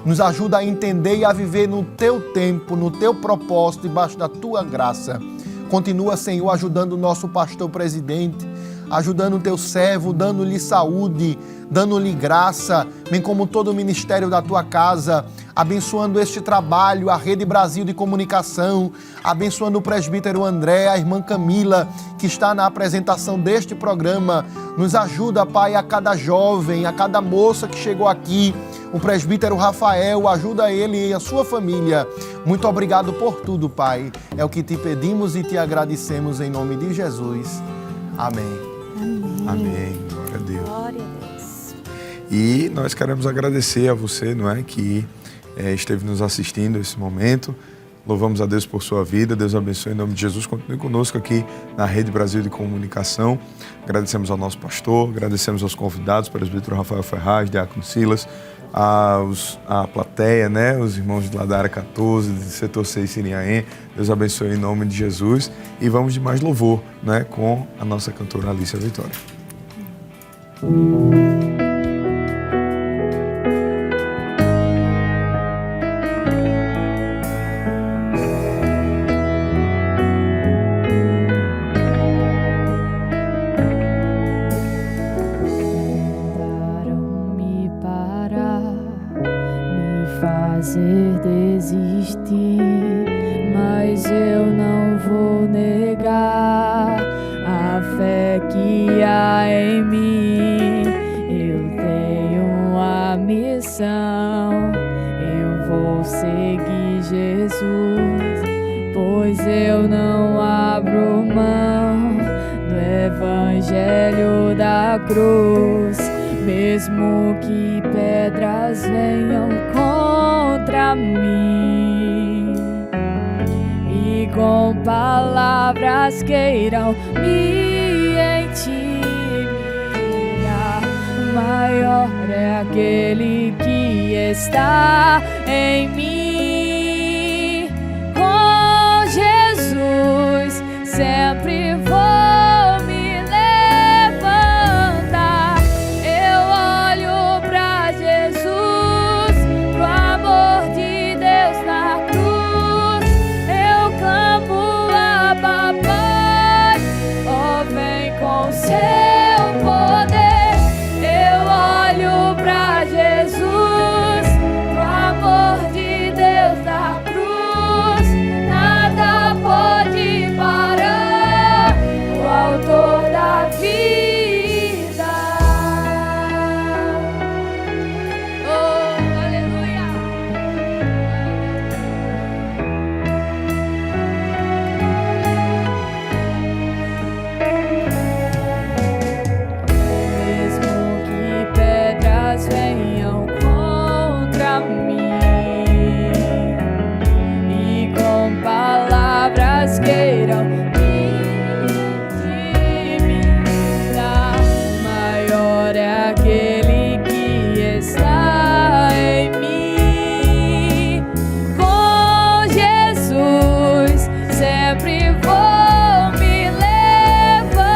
nos ajuda a entender e a viver no teu tempo, no teu propósito, debaixo da tua graça. Continua, Senhor, ajudando o nosso pastor presidente, ajudando o teu servo, dando-lhe saúde, dando-lhe graça, bem como todo o ministério da tua casa, abençoando este trabalho, a Rede Brasil de Comunicação, abençoando o presbítero André, a irmã Camila, que está na apresentação deste programa. Nos ajuda, Pai, a cada jovem, a cada moça que chegou aqui, o presbítero Rafael, ajuda ele e a sua família. Muito obrigado por tudo, Pai. É o que te pedimos e te agradecemos em nome de Jesus. Amém. Amém. Glória a Deus. Glória a Deus. E nós queremos agradecer a você, não é, que esteve nos assistindo nesse momento. Louvamos a Deus por sua vida. Deus abençoe em nome de Jesus. Continue conosco aqui na Rede Brasil de Comunicação. Agradecemos ao nosso pastor, agradecemos aos convidados, presbítero Rafael Ferraz, diácono Silas, a plateia, né, os irmãos lá da área 14, do setor 6 Siriaém. Deus abençoe em nome de Jesus. E vamos de mais louvor, né, com a nossa cantora Alicia Vitória. Fazer desistir, mas eu não vou negar a fé que há em mim. Eu tenho uma missão, eu vou seguir Jesus, pois eu não abro mão do evangelho da cruz. Mesmo que pedras venham contra mim e com palavras queiram me intimidar, maior é aquele que está em mim. Com Jesus sempre vou me levantar. Eu olho pra Jesus, pro amor de Deus na cruz. Eu clamo a papai, ó, vem com seu poder. Eu olho pra Jesus, pro amor de Deus na cruz. Nada pode parar o autor da vida. Oh, aleluia. Mesmo que pedras venham contra mim e com palavras queiram me intimidar, maior é aquele que está em mim. Com Jesus sempre vou me levantar.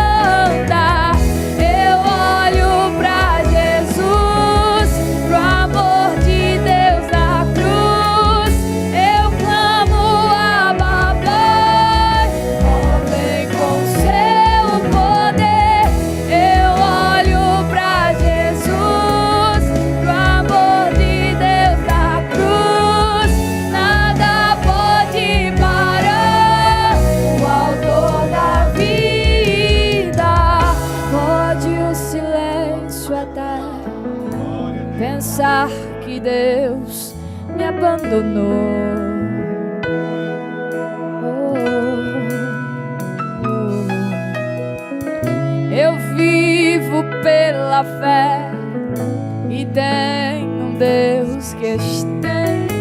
Eu olho pra Jesus, pro amor de Deus na cruz. Eu clamo a papai, ó, vem com seu poder. Eu olho pra Jesus, pro amor de Deus na cruz. Nada pode parar o autor da vida. Pode o silêncio até pensar que Deus me abandonou, Eu vivo pela fé e tenho um Deus que estende